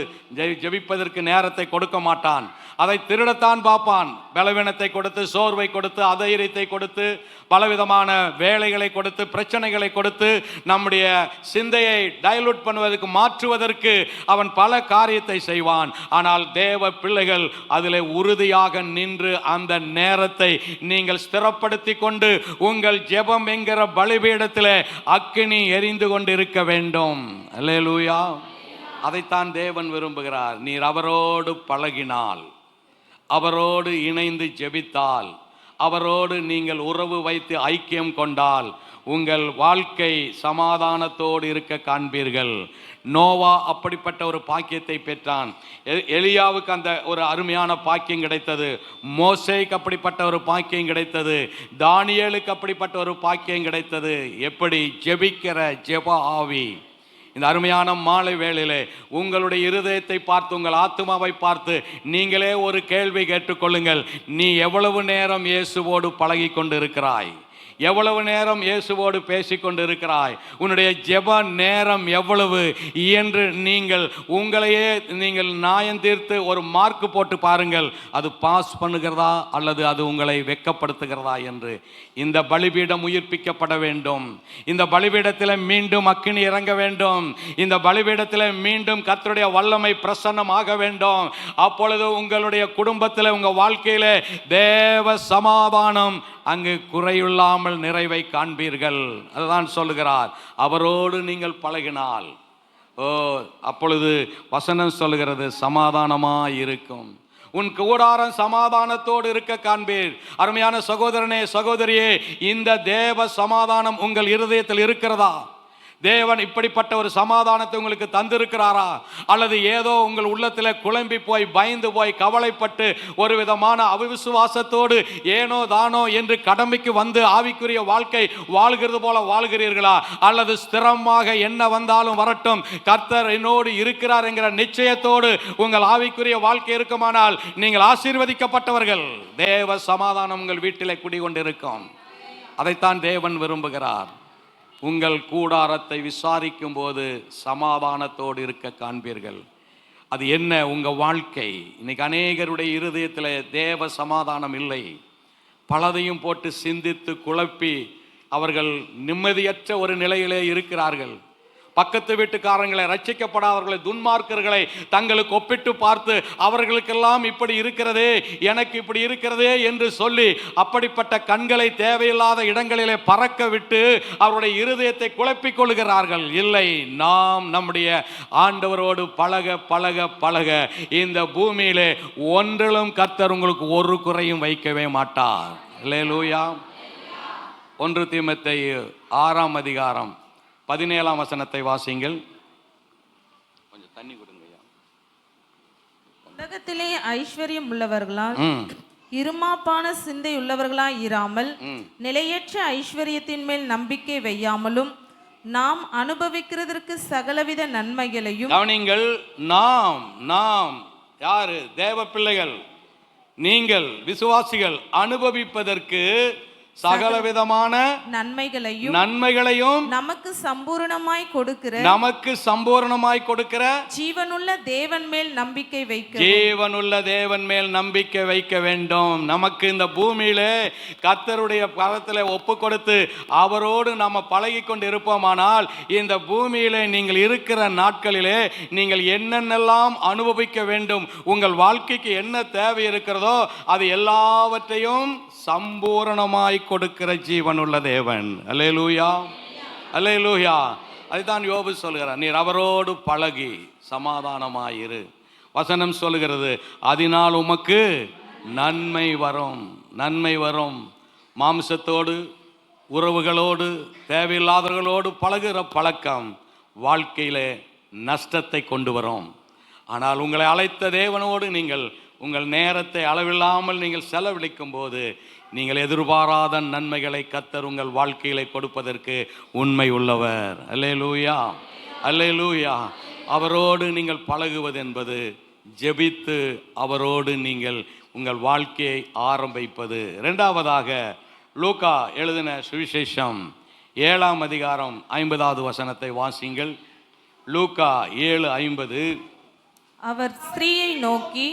B: ஜெபிப்பதற்கு நேரத்தை கொடுக்க மாட்டான். அதை திருடத்தான் பார்ப்பான். பலவீனத்தை கொடுத்து, சோர்வை கொடுத்து, அதைரியத்தை கொடுத்து, பலவிதமான வேலைகளை கொடுத்து, பிரச்சனைகளை கொடுத்து, நம்முடைய சிந்தையை டைலூட் பண்ணுவதற்கு, மாற்றுவதற்கு அவன் பல காரியத்தை செய்வான். ஆனால் தேவ பிள்ளைகள் அதில் உறுதியாக நின்று அந்த நேரத்தை நீங்கள் ஸ்திரப்படுத்தி கொண்டு உங்கள் ஜெபம் என்கிற பலிபீடத்தில் அக்கினி எரிந்து கொண்டு இருக்க வேண்டும். அல்லேலூயா! அதைத்தான் தேவன் விரும்புகிறார். நீர் அவரோடு பழகினால், அவரோடு இணைந்து ஜெபித்தால், அவரோடு நீங்கள் உறவு வைத்து ஐக்கியம் கொண்டால் உங்கள் வாழ்க்கை சமாதானத்தோடு இருக்க காண்பீர்கள். நோவா அப்படிப்பட்ட ஒரு பாக்கியத்தை பெற்றான். எலியாவுக்கு அந்த ஒரு அருமையான பாக்கியம் கிடைத்தது. மோசேக்கு அப்படிப்பட்ட ஒரு பாக்கியம் கிடைத்தது. தானியேலுக்கு அப்படிப்பட்ட ஒரு பாக்கியம் கிடைத்தது. எப்படி? ஜெபிக்கிற ஜெப ஆவி. இந்த அருமையான மாலை வேளையிலே உங்களுடைய இருதயத்தை பார்த்து, உங்கள் ஆத்துமாவை பார்த்து நீங்களே ஒரு கேள்வி கேட்டுக்கொள்ளுங்கள். நீ எவ்வளவு நேரம் இயேசுவோடு பழகி கொண்டு இருக்கிறாய்? எவ்வளவு நேரம் இயேசுவோடு பேசிக்கொண்டு இருக்கிறாய்? உன்னுடைய ஜெப நேரம் எவ்வளவு என்று உங்களையே நீங்கள் நியாயம் தீர்த்து ஒரு மார்க் போட்டு பாருங்கள். அது பாஸ் பண்ணுகிறதா அல்லது அது உங்களை வெட்கப்படுத்துகிறதா என்று. இந்த பலிபீடம் உயிர்ப்பிக்கப்பட வேண்டும். இந்த பலிபீடத்தில் மீண்டும் அக்கினி இறங்க வேண்டும். இந்த பலிபீடத்தில் மீண்டும் கர்த்தருடைய வல்லமை பிரசன்னமாக வேண்டும். அப்பொழுது உங்களுடைய குடும்பத்தில், உங்கள் வாழ்க்கையில தேவ சமாதானம் அங்கு குறையில்லாமல் நிறைவை காண்பீர்கள். அதுதான் சொல்லுகிறார், அவரோடு நீங்கள் பழகினால் அப்பொழுது வசனம் சொல்லுகிறது சமாதானமாய் இருக்கும். உன் கூடாரம் சமாதானத்தோடு இருக்க காண்பீர். அருமையான சகோதரனே, சகோதரியே, இந்த தேவ சமாதானம் உங்கள் இருதயத்தில் இருக்கிறதா? தேவன் இப்படிப்பட்ட ஒரு சமாதானத்தை உங்களுக்கு தந்திருக்கிறாரா? அல்லது ஏதோ உங்கள் உள்ளத்தில் குழம்பி போய், பயந்து போய், கவலைப்பட்டு ஒரு விதமான அவிசுவாசத்தோடு ஏனோ தானோ என்று கடமைக்கு வந்து ஆவிக்குரிய வாழ்க்கை வாழ்கிறது போல வாழ்கிறீர்களா? அல்லது ஸ்திரமாக என்ன வந்தாலும் வரட்டும், கர்த்தர் என்னோடு இருக்கிறார் என்கிற நிச்சயத்தோடு உங்கள் ஆவிக்குரிய வாழ்க்கை இருக்குமானால் நீங்கள் ஆசீர்வதிக்கப்பட்டவர்கள். தேவ சமாதானம் உங்கள் வீட்டிலே குடிகொண்டிருக்கும். அதைத்தான் தேவன் விரும்புகிறார். உங்கள் கூடாரத்தை விசாரிக்கும் போது சமாதானத்தோடு இருக்க காண்பீர்கள். அது என்ன? உங்கள் வாழ்க்கை. இன்னைக்கு அநேகருடைய இருதயத்தில் தேவ சமாதானம் இல்லை. பலதையும் போட்டு சிந்தித்து குழப்பி அவர்கள் நிம்மதியற்ற ஒரு நிலையிலே இருக்கிறார்கள். பக்கத்து வீட்டுக்காரங்களை, ரட்சிக்கப்படாதவர்களை, துன்மார்க்கர்களை தங்களுக்கு ஒப்பிட்டு பார்த்து அவர்களுக்கெல்லாம் இப்படி இருக்கிறதே, எனக்கு இப்படி இருக்கிறதே என்று சொல்லி அப்படிப்பட்ட கண்களை தேவையில்லாத இடங்களிலே பறக்க விட்டு அவருடைய இருதயத்தை குழப்பிக் கொள்கிறார்கள். இல்லை, நாம் நம்முடைய ஆண்டவரோடு பழக பழக பழக இந்த பூமியிலே ஒன்றிலும் கர்த்தர் உங்களுக்கு ஒரு குறையும் வைக்கவே மாட்டார். அல்லேலூயா. 1 தீமோத்தேயு 6ஆம் அதிகாரம் 17ஆம் வசனத்தை வாசிங்கள். கொஞ்சம் தண்ணி கொடுங்கய்யா.
E: உலகத்திலே ஐஸ்வர்யம் உள்ளவர்களால் இருமாப்பான சிந்தை உள்ளவர்களாய் இராமல் நிலையற்ற ஐஸ்வர்யத்தின் மேல் நம்பிக்கை வையாமலும் நாம் அனுபவிக்கிறதற்கு சகலவித நன்மைகளையும்.
B: கவனிங்கள், நாம் யாரு? தேவ பிள்ளைகள், நீங்கள் விசுவாசிகள் அனுபவிப்பதற்கு சகலவிதமான நன்மைகளையும்
E: நமக்கு சம்பூரணமாய் கொடுக்கிற ஜீவனுள்ள தேவன் மேல் நம்பிக்கை வைக்க வேண்டும்.
B: நமக்கு இந்த பூமியிலே கர்த்தருடைய கரத்திலே ஒப்பு கொடுத்து அவரோடு நம்ம பழகி கொண்டு இருப்போமானால் இந்த பூமியிலே நீங்கள் இருக்கிற நாட்களிலே நீங்கள் என்னென்னலாம் அனுபவிக்க வேண்டும், உங்கள் வாழ்க்கைக்கு என்ன தேவை இருக்கிறதோ அது எல்லாவற்றையும் சம்பூரணமாய் கொடுக்கிற ஜீவனுள்ள தேவன். அல்லேலூயா, அல்லேலூயா. அதுதான் யோபு சொல்கிறார், நீர் அவரோடு பழகி சமாதானமாயிரு. வசனம் சொல்லுகிறது, அதனால் உமக்கு நன்மை வரும். நன்மை வரும். மாம்சத்தோடு, உறவுகளோடு, தேவையில்லாதவர்களோடு பழகுற பழக்கம் வாழ்க்கையிலே நஷ்டத்தை கொண்டு வரும். ஆனால் உங்களை அழைத்த தேவனோடு நீங்கள் உங்கள் நேரத்தை அளவில்லாமல் நீங்கள் செலவழிக்கும் போது நீங்கள் எதிர்பாராத நன்மைகளை கர்த்தர் உங்கள் வாழ்க்கையிலே கொடுப்பதற்கு உண்மை உள்ளவர். அல்லேலூயா, அல்லேலூயா. அவரோடு நீங்கள் பழகுவது என்பது ஜெபித்து அவரோடு நீங்கள் உங்கள் வாழ்க்கையை ஆரம்பிப்பது. இரண்டாவதாக லூக்கா எழுதின சுவிசேஷம் 7ஆம் அதிகாரம் 50வது வசனத்தை வாசிங்கள். லூக்கா 7:50.
E: அவர் ஸ்திரீயை நோக்கி,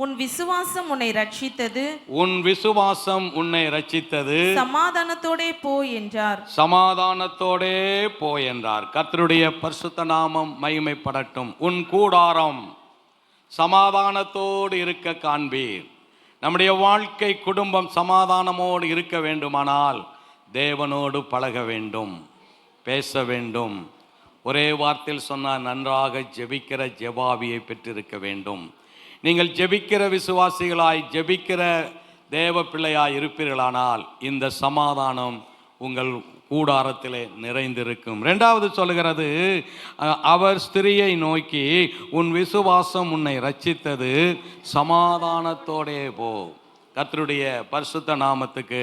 E: உன் விசுவாசம் உன்னை ரட்சித்தது,
B: உன் விசுவாசம் உன்னை ரட்சித்தது,
E: சமாதானத்தோடே போ என்றார்.
B: சமாதானத்தோடே போ என்றார். கர்த்தருடைய பரிசுத்த நாமம் மகிமைப்படட்டும். உன் கூடாரம் சமாதானத்தோடு இருக்க காண்பீர். நம்முடைய வாழ்க்கை குடும்பம் சமாதானமோடு இருக்க வேண்டுமானால் தேவனோடு பழக வேண்டும், பேச வேண்டும். ஒரே வார்த்தையில் சொன்னால் நன்றாக ஜெபிக்கிற ஜெபாவியை பெற்றிருக்க வேண்டும். நீங்கள் ஜெபிக்கிற விசுவாசிகளாய், ஜெபிக்கிற தேவ பிள்ளையாய் இருப்பீர்களானால் இந்த சமாதானம் உங்கள் கூடாரத்திலே நிறைந்திருக்கும். இரண்டாவது சொல்லுகிறது, அவர் ஸ்திரியை நோக்கி, உன் விசுவாசம் உன்னை ரட்சித்தது, சமாதானத்தோடே போ. கர்த்தருடைய பரிசுத்த நாமத்துக்கு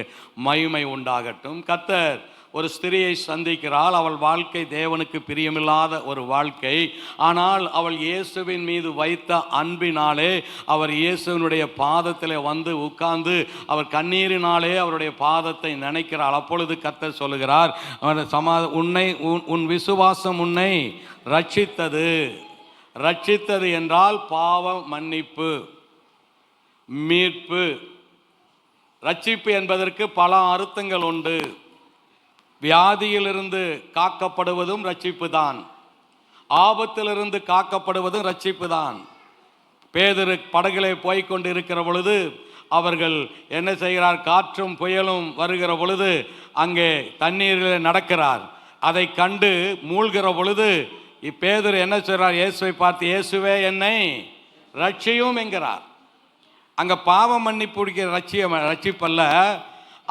B: மகிமை உண்டாகட்டும். கர்த்தர் ஒரு ஸ்திரியை சந்திக்கிறாள். அவள் வாழ்க்கை தேவனுக்கு பிரியமில்லாத ஒரு வாழ்க்கை. ஆனால் அவள் இயேசுவின் மீது வைத்த அன்பினாலே அவர் இயேசுவினுடைய பாதத்தில் வந்து உட்கார்ந்து அவர் கண்ணீரினாலே அவருடைய பாதத்தை நினைக்கிறாள். அப்பொழுது கர்த்தர் சொல்லுகிறார், உன் விசுவாசம் உன்னை ரட்சித்தது. ரட்சித்தது என்றால் பாவ மன்னிப்பு, மீட்பு. ரட்சிப்பு என்பதற்கு பல அர்த்தங்கள் உண்டு. வியாதியிலிருந்து காக்கப்படுவதும் ரட்சிப்பு தான், ஆபத்திலிருந்து காக்கப்படுவதும் ரட்சிப்பு தான். பேதுரு படகிலே போய்கொண்டு இருக்கிற பொழுது அவர்கள் என்ன செய்கிறார், காற்றும் புயலும் வருகிற பொழுது அங்கே தண்ணீரில் நடக்கிறார். அதை கண்டு மூழ்கிற பொழுது பேதுரு என்ன செய்கிறார், இயேசுவை பார்த்து, இயேசுவே என்னை ரட்சியும் என்கிறார். அங்கே பாவ மன்னிப்பு ரட்சிப்பல்ல,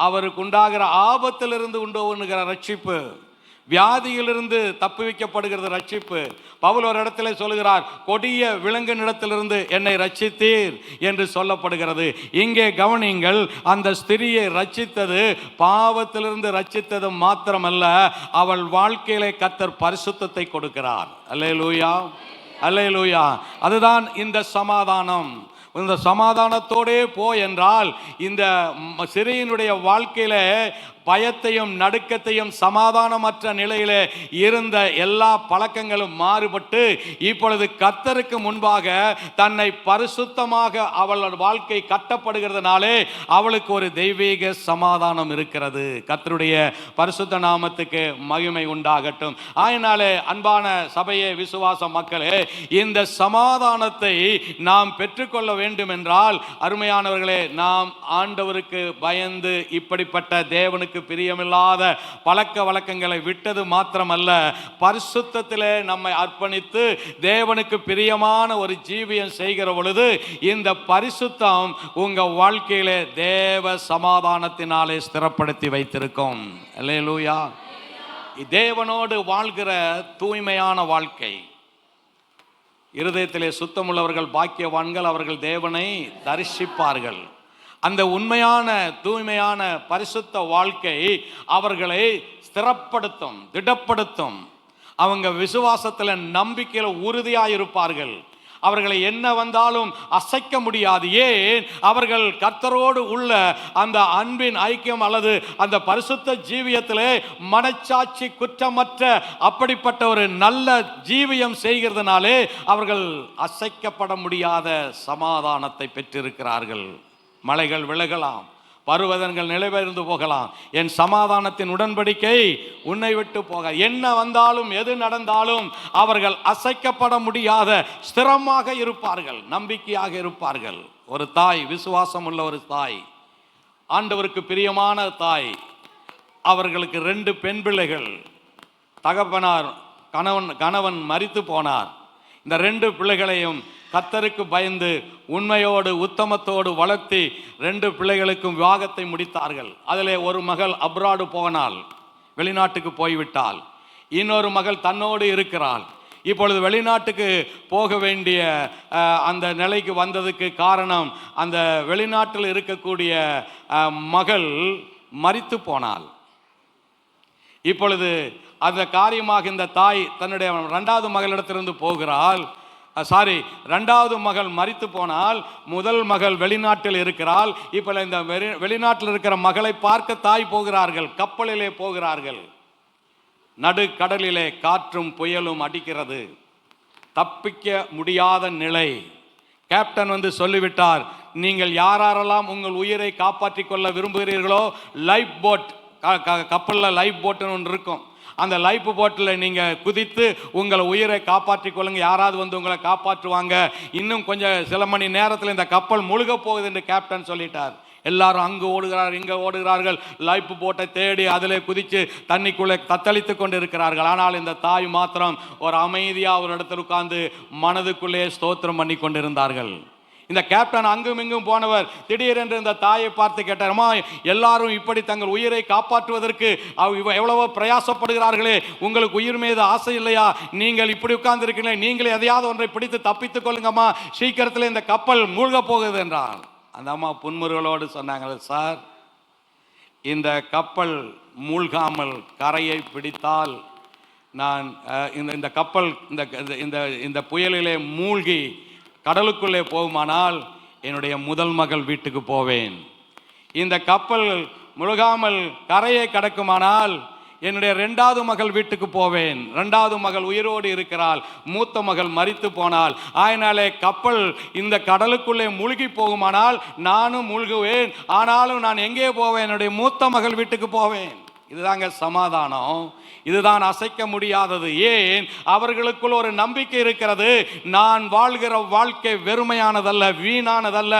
B: அவருக்கு உண்டாகிற ஆபத்திலிருந்து உண்டுகிற ரட்சிப்பு, வியாதியிலிருந்து தப்புவிக்கப்படுகிறது ரட்சிப்பு. பவுல் ஒரு இடத்துல சொல்லுகிறார், கொடிய விலங்கினிடத்திலிருந்து என்னை ரட்சித்தீர் என்று சொல்லப்படுகிறது. இங்கே கவனிங்கள், அந்த ஸ்திரியை ரட்சித்தது பாவத்திலிருந்து ரட்சித்தது மாத்திரமல்ல, அவள் வாழ்க்கையிலே கர்த்தர் பரிசுத்தத்தை கொடுக்கிறார். அல்லேலூயா, அல்லேலூயா. அதுதான் இந்த சமாதானம். இந்த சமாதானத்தோடே போ என்றால் இந்த சிறையினுடைய வாழ்க்கையில பயத்தையும் நடுக்கத்தையும் சமாதானமற்ற நிலையிலே இருந்த எல்லா பழக்கங்களும் மாறுபட்டு இப்பொழுது கர்த்தருக்கு முன்பாக தன்னை பரிசுத்தமாக அவள் வாழ்க்கை கட்டப்படுகிறதுனாலே அவளுக்கு ஒரு தெய்வீக சமாதானம் இருக்கிறது. கர்த்தருடைய பரிசுத்த நாமத்துக்கு மகிமை உண்டாகட்டும். ஆயினாலே அன்பான சபையே, விசுவாச மக்களே, இந்த சமாதானத்தை நாம் பெற்றுக்கொள்ள வேண்டும் என்றால் அருமையானவர்களே, நாம் ஆண்டவருக்கு பயந்து இப்படிப்பட்ட தேவனுக்கு பிரியமில்லாத பழக்க வழக்கங்களை விட்டது மாத்திரமல்ல, பரிசுத்தத்திலே நம்மை அர்ப்பணித்து தேவனுக்கு பிரியமான ஒரு ஜீவியம் செய்கிற பொழுது இந்த பரிசுத்தம் உங்க வாழ்க்கையிலே தேவ சமாதானத்தினாலே ஸ்திரப்படுத்தி வைத்திருக்கும். அல்லேலூயா. தேவனோடு வாழ்கிற தூய்மையான வாழ்க்கை, இருதயத்திலே சுத்தமுள்ளவர்கள் பாக்கியவான்கள், அவர்கள் தேவனை தரிசிப்பார்கள். அந்த உண்மையான தூய்மையான பரிசுத்த வாழ்க்கை அவர்களை ஸ்திரப்படுத்தும், திடப்படுத்தும். அவங்க விசுவாசத்தில் நம்பிக்கையில் உறுதியாக இருப்பார்கள். அவர்களை என்ன வந்தாலும் அசைக்க முடியாது. ஏன்? அவர்கள் கர்த்தரோடு உள்ள அந்த அன்பின் ஐக்கியம் அல்லது அந்த பரிசுத்த ஜீவியத்திலே மனச்சாட்சி குற்றமற்ற அப்படிப்பட்ட ஒரு நல்ல ஜீவியம் செய்கிறதுனாலே அவர்கள் அசைக்கப்பட முடியாத சமாதானத்தை பெற்றிருக்கிறார்கள். மலைகள் விலகலாம், பர்வதங்கள் நிலைபெயர்ந்து போகலாம், என் சமாதானத்தின் உடன்படிக்கை உன்னை விட்டு போக. என்ன வந்தாலும் எது நடந்தாலும் அவர்கள் அசைக்கப்பட முடியாத ஸ்திரமாக இருப்பார்கள், நம்பிக்கையாக இருப்பார்கள். ஒரு தாய், விசுவாசம் உள்ள ஒரு தாய், ஆண்டவருக்கு பிரியமான தாய், அவர்களுக்கு 2 பெண் பிள்ளைகள். தகப்பனார் கணவன் மரித்து போனார். இந்த 2 பிள்ளைகளையும் கர்த்தருக்கு பயந்து உண்மையோடு உத்தமத்தோடு வளர்த்தி 2 பிள்ளைகளுக்கும் விவாகத்தை முடித்தார்கள். அதிலே ஒரு மகள் அப்ராடு போனாள், வெளிநாட்டுக்கு போய்விட்டாள். இன்னொரு மகள் தன்னோடு இருக்கிறாள். இப்பொழுது வெளிநாட்டுக்கு போக வேண்டிய அந்த நிலைக்கு வந்ததுக்கு காரணம், அந்த வெளிநாட்டில் இருக்கக்கூடிய மகள் மரித்து போனாள். இப்பொழுது அந்த காரியமாக இந்த தாய் தன்னுடைய 2வது மகளிடத்திலிருந்து போகிறாள். 2வது மகள் மரித்து போனால், முதல் மகள் வெளிநாட்டில் இருக்கிறாள். இப்போ இந்த வெளிநாட்டில் இருக்கிற மகளை பார்க்க தாய் போகிறார்கள், கப்பலிலே போகிறார்கள். நடு கடலிலே காற்றும் புயலும் அடிக்கிறது, தப்பிக்க முடியாத நிலை. கேப்டன் வந்து சொல்லிவிட்டார், நீங்கள் யாரெல்லாம் உங்கள் உயிரை காப்பாற்றிக் கொள்ள விரும்புகிறீர்களோ, லைஃப் போட், கப்பலில் லைஃப் போட்டுன்னு ஒன்று இருக்கும், அந்த லைஃப் போட்டில் நீங்கள் குதித்து உங்களை உயிரை காப்பாற்றிக் கொள்ளுங்க, யாராவது வந்து உங்களை காப்பாற்றுவாங்க. இன்னும் கொஞ்சம் சில மணி நேரத்தில் இந்த கப்பல் முழுக போகுது என்று கேப்டன் சொல்லிட்டார். எல்லாரும் அங்கு ஓடுகிறார்கள், இங்கே ஓடுகிறார்கள், லைஃப் போட்டை தேடி அதிலே குதித்து தண்ணிக்குள்ளே தத்தளித்து கொண்டு இருக்கிறார்கள். ஆனால் இந்த தாய் மாத்திரம் ஒரு அமைதியாக ஒரு இடத்துல உட்கார்ந்து மனதுக்குள்ளே ஸ்தோத்திரம் பண்ணி கொண்டிருந்தார்கள். இந்த கேப்டன் அங்கும் இங்கும் போனவர் திடீரென்று இந்த தாயை பார்த்து கேட்டார், அம்மா, எல்லாரும் இப்படி தங்கள் உயிரை காப்பாற்றுவதற்கு எவ்வளவோ பிரயாசப்படுகிறார்களே, உங்களுக்கு உயிர் மீது ஆசை இல்லையா? நீங்கள் இப்படி உட்கார்ந்து இருக்கீங்களே, நீங்கள் எதையாவது ஒன்றை பிடித்து தப்பித்துக் கொள்ளுங்கம்மா, சீக்கிரத்தில் இந்த கப்பல் மூழ்க போகுது என்றார். அந்த அம்மா புன்முறுவலோடு சொன்னாங்க, சார், இந்த கப்பல் மூழ்காமல் கரையை பிடித்தால் நான் இந்த கப்பல் இந்த புயலிலே மூழ்கி கடலுக்குள்ளே போகுமானால் என்னுடைய முதல் மகள் வீட்டுக்கு போவேன். இந்த கப்பல் முழுகாமல் கரையை கடக்குமானால் என்னுடைய 2வது மகள் வீட்டுக்கு போவேன். 2வது மகள் உயிரோடு இருக்கிறாள், மூத்த மகள் மரித்து போனாள். ஆயினாலே கப்பல் இந்த கடலுக்குள்ளே மூழ்கி போகுமானால் நானும் மூழ்குவேன். ஆனாலும் நான் எங்கே போவேன்? என்னுடைய மூத்த மகள் வீட்டுக்கு போவேன். இதுதாங்க சமாதானம். இதுதான் அசைக்க முடியாதது. ஏன்? அவர்களுக்குள் ஒரு நம்பிக்கை இருக்கிறது, நான் வாழ்கிற வாழ்க்கை வெறுமையானதல்ல, வீணானதல்ல,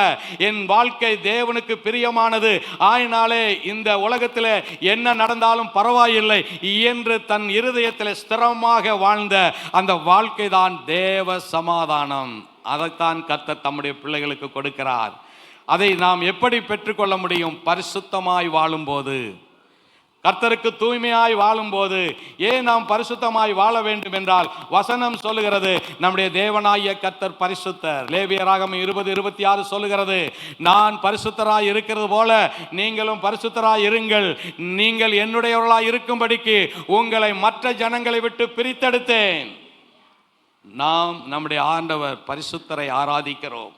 B: என் வாழ்க்கை தேவனுக்கு பிரியமானது. ஆயினாலே இந்த உலகத்தில் என்ன நடந்தாலும் பரவாயில்லை என்று தன் இருதயத்தில் ஸ்திரமாக வாழ்ந்த அந்த வாழ்க்கை தான் தேவ சமாதானம். அதைத்தான் கர்த்தர் தம்முடைய பிள்ளைகளுக்கு கொடுக்கிறார். அதை நாம் எப்படி பெற்றுக்கொள்ள முடியும்? பரிசுத்தமாய் வாழும்போது, கர்த்தருக்கு தூய்மையாய் வாழும்போது. ஏன் நாம் பரிசுத்தமாய் வாழ வேண்டும் என்றால், வசனம் சொல்லுகிறது, நம்முடைய தேவனாகிய கர்த்தர் பரிசுத்தர். லேவியராகமம் 20:26 சொல்லுகிறது, நான் பரிசுத்தராய் இருக்கிறது போல நீங்களும் பரிசுத்தராய் இருங்கள், நீங்கள் என்னுடையவர்களாய் இருக்கும்படிக்கு உங்களை மற்ற ஜனங்களை விட்டு பிரித்தெடுத்தேன். நாம் நம்முடைய ஆண்டவர் பரிசுத்தரை ஆராதிக்கிறோம்.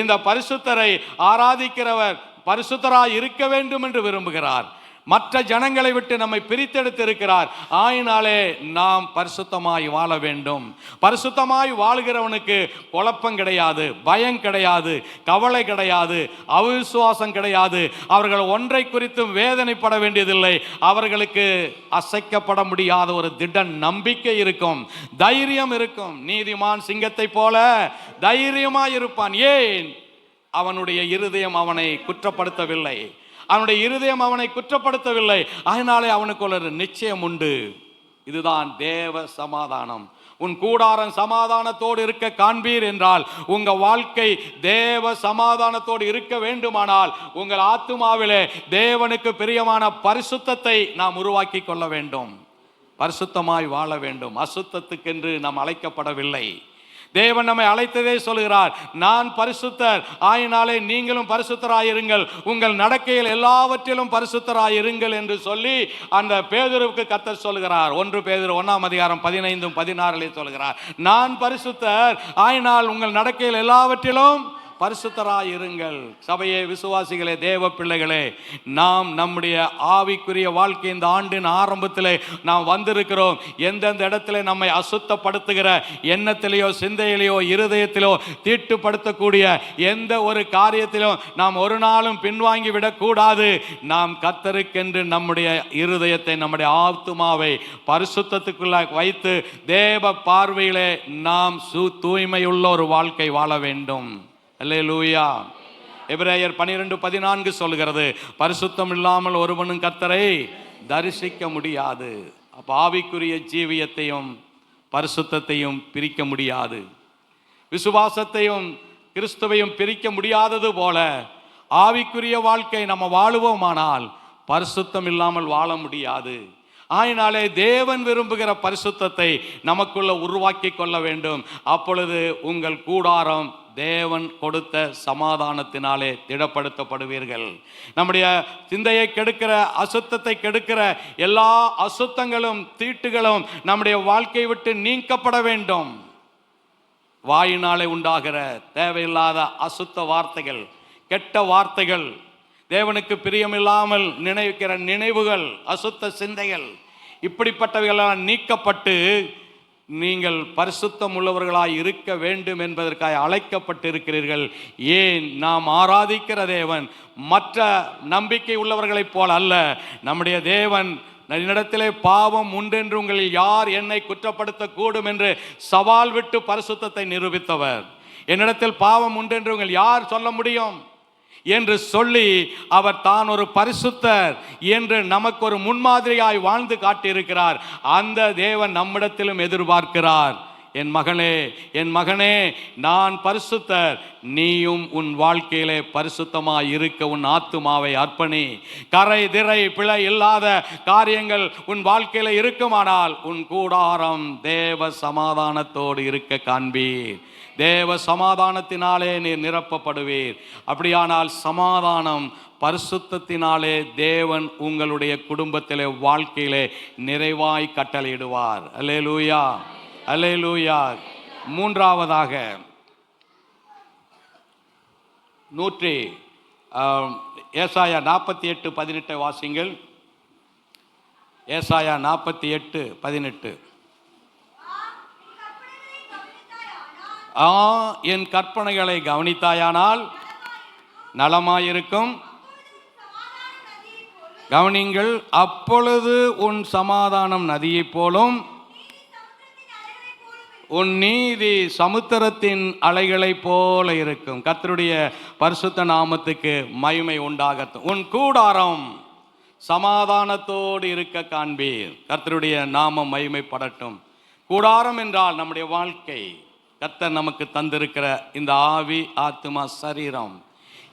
B: இந்த பரிசுத்தரை ஆராதிக்கிறவர் பரிசுத்தராய் இருக்க வேண்டும் என்று விரும்புகிறார். மற்ற ஜனங்களை விட்டு நம்மை பிரித்தெடுத்து இருக்கிறார். ஆயினாலே நாம் பரிசுத்தமாய் வாழ வேண்டும். பரிசுத்தமாய் வாழுகிறவனுக்கு குழப்பம் கிடையாது, பயம் கிடையாது, கவலை கிடையாது, அவிசுவாசம் கிடையாது. அவர்கள் ஒன்றை குறித்தும் வேதனைப்பட வேண்டியதில்லை. அவர்களுக்கு அசைக்கப்பட முடியாத ஒரு திட நம்பிக்கை இருக்கும், தைரியம் இருக்கும். நீதிமான் சிங்கத்தை போல தைரியமாய் இருப்பான். ஏன்? அவனுடைய இருதயம் அவனை குற்றப்படுத்தவில்லை, அவனுடைய இருதயம் அவனை குற்றப்படுத்தவில்லை. அதனாலே அவனுக்கு ஒரு நிச்சயம் உண்டு. இதுதான் தேவ சமாதானம். உன் கூடாரம் சமாதானத்தோடு இருக்க காண்பீர் என்றால், உங்க வாழ்க்கை தேவ சமாதானத்தோடு இருக்க வேண்டுமானால் உங்கள் ஆத்துமாவிலே தேவனுக்கு பிரியமான பரிசுத்தத்தை நாம் உருவாக்கி கொள்ள வேண்டும். பரிசுத்தமாய் வாழ வேண்டும். அசுத்தத்துக்கென்று நாம் அழைக்கப்படவில்லை. தேவன் நம்மை அழைத்ததே சொல்கிறார், நான் பரிசுத்தர், ஆயினாலே நீங்களும் பரிசுத்தராயிருங்கள், உங்கள் நடக்கையில் எல்லாவற்றிலும் பரிசுத்தராயிருங்கள் என்று சொல்லி அந்த பேதுருவுக்கு கர்த்தர் சொல்கிறார். 1 பேதுரு 1:15-16 சொல்கிறார், நான் பரிசுத்தர், ஆயினால் உங்கள் நடக்கையில் எல்லாவற்றிலும் பரிசுத்தராயிருங்கள். சபையே, விசுவாசிகளே, தேவ பிள்ளைகளே, நாம் நம்முடைய ஆவிக்குரிய வாழ்க்கை இந்த ஆண்டின் ஆரம்பத்திலே நாம் வந்திருக்கிறோம். எந்தெந்த இடத்துல நம்மை அசுத்தப்படுத்துகிற எண்ணத்திலேயோ சிந்தையிலேயோ இருதயத்திலோ தீட்டுப்படுத்தக்கூடிய எந்த ஒரு காரியத்திலும் நாம் ஒரு நாளும் பின்வாங்கி விடக்கூடாது. நாம் கர்த்தருக்கென்று நம்முடைய இருதயத்தை, நம்முடைய ஆத்துமாவை பரிசுத்தத்துக்குள்ள வைத்து தேவ பார்வையிலே நாம் தூய்மையுள்ள ஒரு வாழ்க்கை வாழ வேண்டும். அல்லேலூயா. எபிரேயர் 12:14 சொல்கிறது, பரிசுத்தம் இல்லாமல் ஒருவனும் கர்த்தரை தரிசிக்க முடியாது. அப்ப ஆவிக்குரிய ஜீவியத்தையும் பரிசுத்தத்தையும் பிரிக்க முடியாது. விசுவாசத்தையும் கிறிஸ்துவையும் பிரிக்க முடியாதது போல ஆவிக்குரிய வாழ்க்கை நம்ம வாழுவோமானால் பரிசுத்தம் இல்லாமல் வாழ முடியாது. ஆயினாலே தேவன் விரும்புகிற பரிசுத்தத்தை நமக்குள்ள உருவாக்கி கொள்ள வேண்டும். அப்பொழுது உங்கள் கூடாரம் தேவன் கொடுத்த சமாதானத்தினாலே திடப்படுத்தப்படுவீர்கள். நம்முடைய சிந்தையை கெடுக்கிற, அசுத்தத்தை கெடுக்கிற எல்லா அசுத்தங்களும் தீட்டுகளும் நம்முடைய வாழ்க்கையை விட்டு நீக்கப்பட வேண்டும். வாயினாலே உண்டாகிற தேவையில்லாத அசுத்த வார்த்தைகள், கெட்ட வார்த்தைகள், தேவனுக்கு பிரியமில்லாமல் நினைக்கிற நினைவுகள், அசுத்த சிந்தைகள், இப்படிப்பட்டவைகளால் நீக்கப்பட்டு நீங்கள் பரிசுத்தம் உள்ளவர்களாய் இருக்க வேண்டும் என்பதற்காக அழைக்கப்பட்டிருக்கிறீர்கள். ஏன்? நாம் ஆராதிக்கிற தேவன் மற்ற நம்பிக்கை உள்ளவர்களைப் போல அல்ல. நம்முடைய தேவன், என்னிடத்திலே பாவம் உண்டென்று உங்களில் யார் என்னை குற்றப்படுத்தக்கூடும் என்று சவால் விட்டு பரிசுத்தத்தை நிரூபித்தவர். என்னிடத்தில் பாவம் உண்டென்று உங்கள் யார் சொல்ல முடியும் என்று சொல்லி அவர் தான் ஒரு பரிசுத்தர் என்று நமக்கு ஒரு முன்மாதிரியாய் வாழ்ந்து காட்டியிருக்கிறார். அந்த தேவன் நம்மிடத்திலும் எதிர்பார்க்கிறார், என் மகனே, என் மகனே, நான் பரிசுத்தர், நீயும் உன் வாழ்க்கையிலே பரிசுத்தமாய் இருக்க உன் ஆத்துமாவை அர்ப்பணி. கரை திரை பிழை இல்லாத காரியங்கள் உன் வாழ்க்கையில இருக்குமானால் உன் கூடாரம் தேவ சமாதானத்தோடு இருக்க காண்பீர். தேவ சமாதானத்தினாலே நீர் நிரப்பப்படுவீர். அப்படியானால் சமாதானம், பரிசுத்தத்தினாலே தேவன் உங்களுடைய குடும்பத்திலே, வாழ்க்கையிலே நிறைவாய் கட்டளையிடுவார். அல்லேலூயா, அல்லேலூயா. மூன்றாவதாக ஏசாயா 48:18 வாசிங்கள். ஏசாயா 48:18. என் கற்பனைகளை கவனித்தாயானால் நலமாயிருக்கும். கவனிங்கள், அப்பொழுது உன் சமாதானம் நதியைப் போலும், உன் நீதி சமுத்திரத்தின் அலைகளைப் போல இருக்கும். கர்த்தருடைய பரிசுத்த நாமத்துக்கு மகிமை உண்டாகட்டும். உன் கூடாரம் சமாதானத்தோடு இருக்க காண்பீர். கர்த்தருடைய நாமம் மகிமைப்படட்டும். கூடாரம் என்றால் நம்முடைய வாழ்க்கை, கர்த்தர் நமக்கு தந்திருக்கிற இந்த ஆவி, ஆத்துமா, சரீரம்,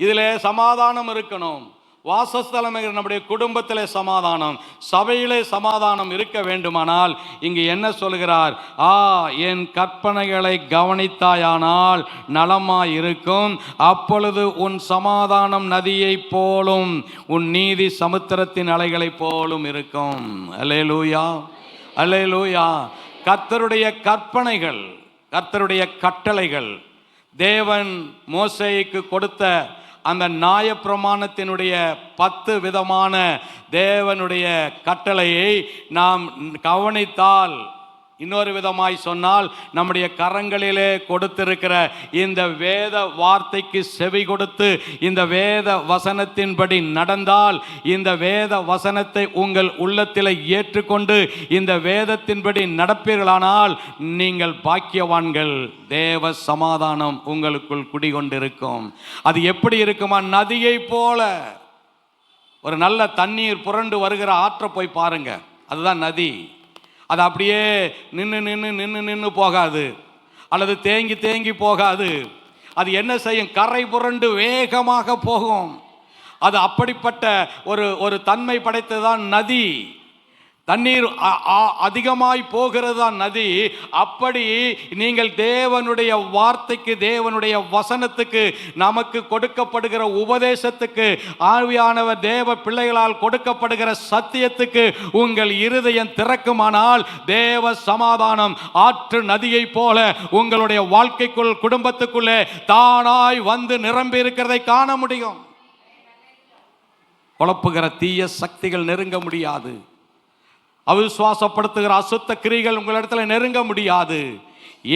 B: இதிலே சமாதானம் இருக்கணும். வாசஸ்தலம் நம்முடைய குடும்பத்திலே சமாதானம், சபையிலே சமாதானம் இருக்க வேண்டுமானால் இங்கு என்ன சொல்கிறார்? என் கற்பனைகளை கவனித்தாயானால் நலமாய் இருக்கும். அப்பொழுது உன் சமாதானம் நதியைப் போலும், உன் நீதி சமுத்திரத்தின் அலைகளைப் போலும் இருக்கும். அல்லேலூயா, அல்லேலூயா. கர்த்தருடைய கற்பனைகள், கர்த்தருடைய கட்டளைகள், தேவன் மோசேக்கு கொடுத்த அந்த நியாயப்பிரமாணத்தினுடைய 10 விதமான தேவனுடைய கட்டளையை நாம் கவனித்தால், இன்னொரு விதமாய் சொன்னால், நம்முடைய கரங்களிலே கொடுத்திருக்கிற இந்த வேத வார்த்தைக்கு செவி கொடுத்து இந்த வேத வசனத்தின்படி நடந்தால், இந்த வேத வசனத்தை உங்கள் உள்ளத்தில் ஏற்றுக்கொண்டு இந்த வேதத்தின்படி நடப்பீர்களானால் நீங்கள் பாக்கியவான்கள். தேவ சமாதானம் உங்களுக்குள் குடிகொண்டிருக்கும். அது எப்படி இருக்குமா? நதியை போல. ஒரு நல்ல தண்ணீர் புரண்டு வருகிற ஆற்றை போய் பாருங்க, அதுதான் நதி. அது அப்படியே நின்று போகாது, அல்லது தேங்கி போகாது. அது என்ன செய்யும்? கரை புரண்டு வேகமாக போகும். அது அப்படிப்பட்ட ஒரு தன்மை படைத்ததான் நதி. தண்ணீர் அதிகமாய் போகிறது தான் நதி. அப்படி நீங்கள் தேவனுடைய வார்த்தைக்கு, தேவனுடைய வசனத்துக்கு, நமக்கு கொடுக்கப்படுகிற உபதேசத்துக்கு, ஆவியானவர் தேவ பிள்ளைகளால் கொடுக்கப்படுகிற சத்தியத்துக்கு உங்கள் இருதயம் திறக்குமானால், தேவ சமாதானம் ஆற்று நதியை போல உங்களுடைய வாழ்க்கைக்குள், குடும்பத்துக்குள்ளே தானாய் வந்து நிரம்பி இருக்கிறதை காண முடியும். குழப்புகிற தீய சக்திகள் நெருங்க முடியாது. அவிசுவாசப்படுத்துகிற அசுத்த கிரிகள் உங்களிடத்தில் நெருங்க முடியாது.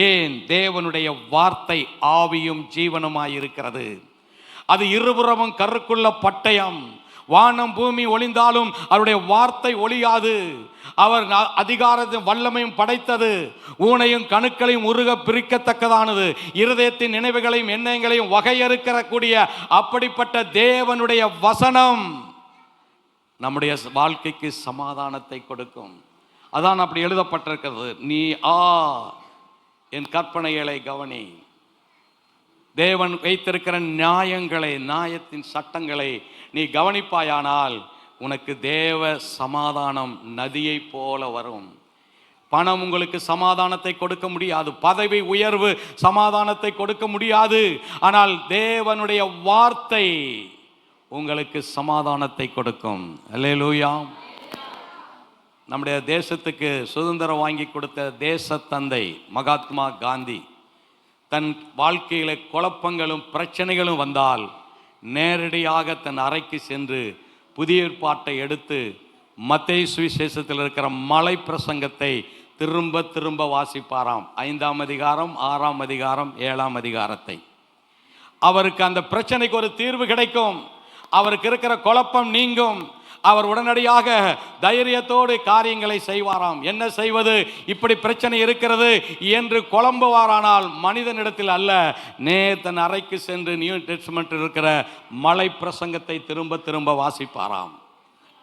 B: ஏன்? தேவனுடைய வார்த்தை ஆவியும் ஜீவனுமாய் இருக்கிறது. அது இருபுறமும் கருக்குள்ள பட்டயம். வானம் பூமி ஒளிந்தாலும் அவருடைய வார்த்தை ஒளியாது. அவர் அதிகாரத்தின் வல்லமையும் படைத்தது. ஊனையும் கணுக்களையும் உருக பிரிக்கத்தக்கதானது. இருதயத்தின் நினைவுகளையும் எண்ணங்களையும் வகையறுக்கக்கூடிய அப்படிப்பட்ட தேவனுடைய வசனம் நம்முடைய வாழ்க்கைக்கு சமாதானத்தை கொடுக்கும். அதான் அப்படி எழுதப்பட்டிருக்கிறது. நீ என் கற்பனைகளை கவனி. தேவன் வைத்திருக்கிற நியாயங்களை, நியாயத்தின் சட்டங்களை நீ கவனிப்பாயானால் உனக்கு தேவ சமாதானம் நதியை போல வரும். பணம் உங்களுக்கு சமாதானத்தை கொடுக்க முடியாது. பதவி உயர்வு சமாதானத்தை கொடுக்க முடியாது. ஆனால் தேவனுடைய வார்த்தை உங்களுக்கு சமாதானத்தை கொடுக்கும். அல்லேலூயா. நம்முடைய தேசத்துக்கு சுதந்திரம் வாங்கி கொடுத்த தேச தந்தை மகாத்மா காந்தி தன் வாழ்க்கையில குழப்பங்களும் பிரச்சனைகளும் வந்தால் நேரடியாக தன் அறைக்கு சென்று புதிய ஏற்பாட்டை எடுத்து மத்தேயு சுவிசேஷத்தில் இருக்கிற மலை பிரசங்கத்தை திரும்ப திரும்ப வாசிப்பாராம். 5ஆம் அதிகாரம், 6ஆம் அதிகாரம், 7ஆம் அதிகாரத்தை. அவருக்கு அந்த பிரச்சனைக்கு ஒரு தீர்வு கிடைக்கும். அவருக்கு இருக்கிற குழப்பம் நீங்கும். அவர் உடனடியாக தைரியத்தோடு காரியங்களை செய்வாராம். என்ன செய்வது? இப்படி பிரச்சனை இருக்கிறது என்று குழம்புவாரானால் மனிதனிடத்தில் அல்ல, தன் அறைக்கு சென்று நியூ டெஸ்டமென்ட் இருக்கிற மலை பிரசங்கத்தை திரும்ப திரும்ப வாசிப்பாராம்.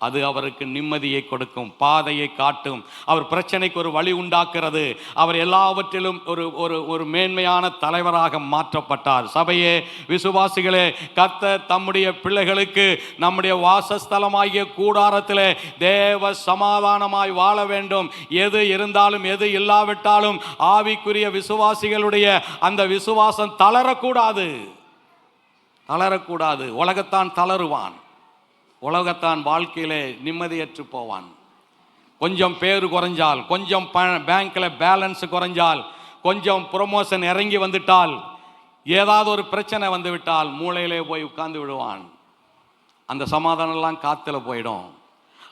B: அது அவருக்கு நிம்மதியை கொடுக்கும், பாதையை காட்டும். அவர் பிரச்சனைக்கு ஒரு வழி உண்டாக்குறது. அவர் எல்லாவற்றிலும் ஒரு மேன்மையான தலைவராக மாற்றப்பட்டார். சபையே, விசுவாசிகளே, கர்த்தர் தம்முடைய பிள்ளைகளுக்கு நம்முடைய வாசஸ்தலமாகிய கூடாரத்திலே தேவ சமாதானமாய் வாழ வேண்டும். எது இருந்தாலும் எது இல்லாவிட்டாலும் ஆவிக்குரிய விசுவாசிகளுடைய அந்த விசுவாசம் தளரக்கூடாது. உலகத்தான் தளருவான். உலகத்தான் வாழ்க்கையிலே நிம்மதியற்று போவான். கொஞ்சம் பேர் குறைஞ்சால், கொஞ்சம் பேங்க்ல பேலன்ஸ் குறைஞ்சால், கொஞ்சம் ப்ரொமோஷன் இறங்கி வந்துட்டால், ஏதாவது ஒரு பிரச்சனை வந்து விட்டால் மூளையிலே போய் உட்கார்ந்து விடுவான். அந்த சமாதானம்லாம் காத்துல போயிடும்.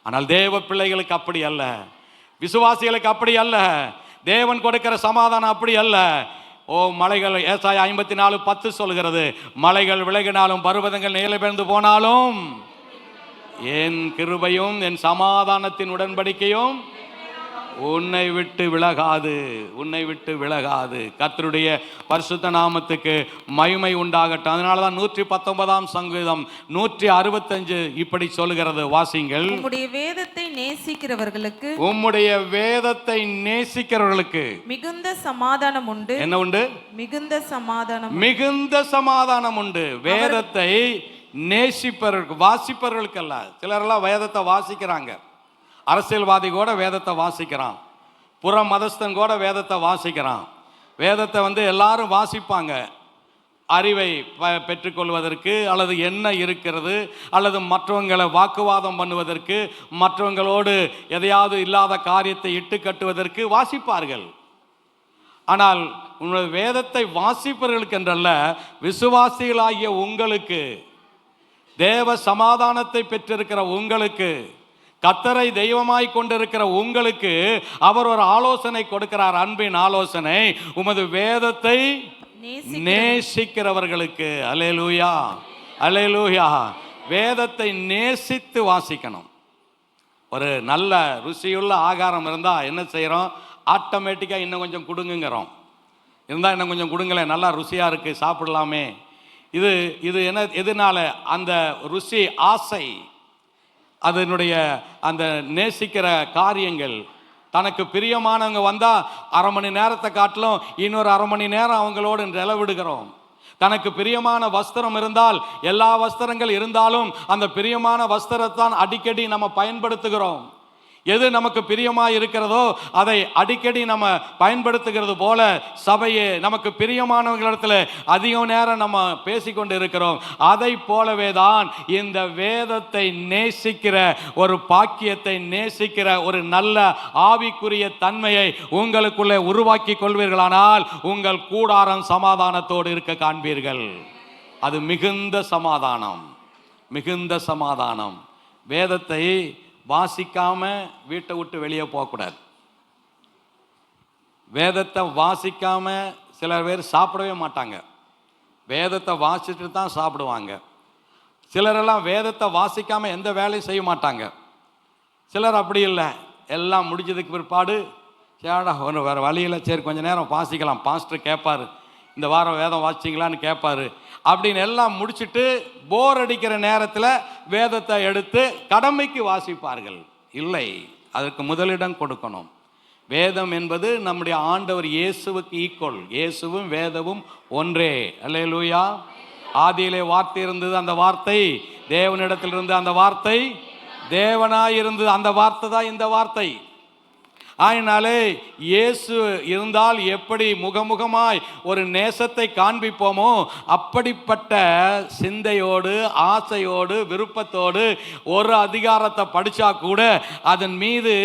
B: ஆனால் தேவ பிள்ளைகளுக்கு அப்படி அல்ல, விசுவாசிகளுக்கு அப்படி அல்ல. தேவன் கொடுக்கிற சமாதானம் அப்படி அல்ல. மலைகள், ஏசாயா 54:10 சொல்கிறது, மலைகள் விலகினாலும் பர்வதங்கள் நிலைபெயர்ந்து போனாலும் என் கிருபையும் என் சமாதானத்தின் உடன்படிக்கையும் உன்னை விட்டு விலகாது. கர்த்தருடைய பரிசுத்த நாமத்துக்கு மகிமை உண்டாகட்டும். அதனாலதான் 119ஆம் சங்கீதம் 165 இப்படி சொல்லுகிறது, வாசிங்கள்.
E: உம்முடைய வேதத்தை நேசிக்கிறவர்களுக்கு
B: மிகுந்த சமாதானம் உண்டு. என்ன உண்டு?
E: மிகுந்த சமாதானம்
B: உண்டு. வேதத்தை வாசிப்பவர்களுக்கு அல்ல. சிலரெல்லாம் வேதத்தை வாசிக்கிறாங்க. அரசியல்வாதி கூட வேதத்தை வாசிக்கிறான், புற மதஸ்தன் கூட வேதத்தை வாசிக்கிறான். வேதத்தை எல்லாரும் வாசிப்பாங்க, அறிவை பெற்றுக்கொள்வதற்கு, அல்லது என்ன இருக்கிறது, அல்லது மற்றவங்களை வாக்குவாதம் பண்ணுவதற்கு, மற்றவங்களோடு எதையாவது இல்லாத காரியத்தை இட்டு கட்டுவதற்கு வாசிப்பார்கள். ஆனால் உங்களுடைய வேதத்தை வாசிப்பவர்களுக்கு என்றல்ல, விசுவாசிகளாகிய உங்களுக்கு தேவ சமாதானத்தை பெற்றிருக்கிற உங்களுக்கு, கர்த்தரை தெய்வமாய் கொண்டிருக்கிற உங்களுக்கு அவர் ஒரு ஆலோசனை கொடுக்கிறார். அன்பின் ஆலோசனை, உமது வேதத்தை நேசிக்கிறவர்களுக்கு. அல்லேலூயா, அல்லேலூயா. வேதத்தை நேசித்து வாசிக்கணும். ஒரு நல்ல ருசியுள்ள ஆகாரம் இருந்தால் என்ன செய்கிறோம்? ஆட்டோமேட்டிக்காக இன்னும் கொஞ்சம் கொடுங்குங்கிறோம். இருந்தால் இன்னும் கொஞ்சம் கொடுங்களேன், நல்லா ருசியாக இருக்குது, சாப்பிடலாமே. இது என்ன, எதனால? அந்த ருசி, ஆசை, அதனுடைய அந்த நேசிக்கிற காரியங்கள். தனக்கு பிரியமானவங்க வந்தால் அரை மணி நேரத்தை காட்டிலும் இன்னொரு அரை மணி நேரம் அவங்களோடு நிலவிடுகிறோம். தனக்கு பிரியமான வஸ்திரம் இருந்தால், எல்லா வஸ்திரங்கள் இருந்தாலும் அந்த பிரியமான வஸ்திரத்தான் அடிக்கடி நம்ம பயன்படுத்துகிறோம். எது நமக்கு பிரியமாக இருக்கிறதோ அதை அடிக்கடி நம்ம பயன்படுத்துகிறது போல, சபையே நமக்கு பிரியமானவர்களிடத்தில் அதிக நேரம் நம்ம பேசிக்கொண்டு இருக்கிறோம். அதை போலவே தான் இந்த வேதத்தை நேசிக்கிற ஒரு பாக்கியத்தை, நேசிக்கிற ஒரு நல்ல ஆவிக்குரிய தன்மையை உங்களுக்குள்ளே உருவாக்கி கொள்வீர்களானால் உங்கள் கூடாரம் சமாதானத்தோடு இருக்க காண்பீர்கள். அது மிகுந்த சமாதானம், மிகுந்த சமாதானம். வேதத்தை வாசிக்காம வீட்டை விட்டு வெளியே போகக்கூடாது. வேதத்தை வாசிக்காம சில பேர் சாப்பிடவே மாட்டாங்க. வேதத்தை வாசிச்சுட்டு தான் சாப்பிடுவாங்க. சிலரெல்லாம் வேதத்தை வாசிக்காம எந்த வேலையும் செய்ய மாட்டாங்க. சிலர் அப்படி இல்லை, எல்லாம் முடிஞ்சதுக்கு பிற்பாடு சேடா ஒன்று வேறு வழியில், சரி கொஞ்சம் நேரம் வாசிக்கலாம், பாஸ்டர் கேட்பார், இந்த வாரம் வேதம் வாசிச்சிங்களான்னு கேட்பாரு. அப்படின்னு எல்லாம் முடிச்சுட்டு போர் அடிக்கிற நேரத்தில் வேதத்தை எடுத்து கடமைக்கு வாசிப்பார்கள். இல்லை, அதற்கு முதலிடம் கொடுக்கணும். வேதம் என்பது நம்முடைய ஆண்டவர் இயேசுவுக்கு ஈக்குவல். இயேசுவும் வேதமும் ஒன்றே. அல்லேலூயா. ஆதியிலே வார்த்தை இருந்தது, அந்த வார்த்தை தேவனிடத்திலிருந்து, அந்த வார்த்தை தேவனாய் இருந்தது, அந்த வார்த்தை தான் இந்த வார்த்தை. ஆயினாலே இயேசு இருந்தால் எப்படி முகமுகமாய் ஒரு நேசத்தை காண்பிப்போமோ அப்படிப்பட்ட சிந்தையோடு, ஆசையோடு, விருப்பத்தோடு ஒரு அதிகாரத்தை படித்தா கூட அதன் மீது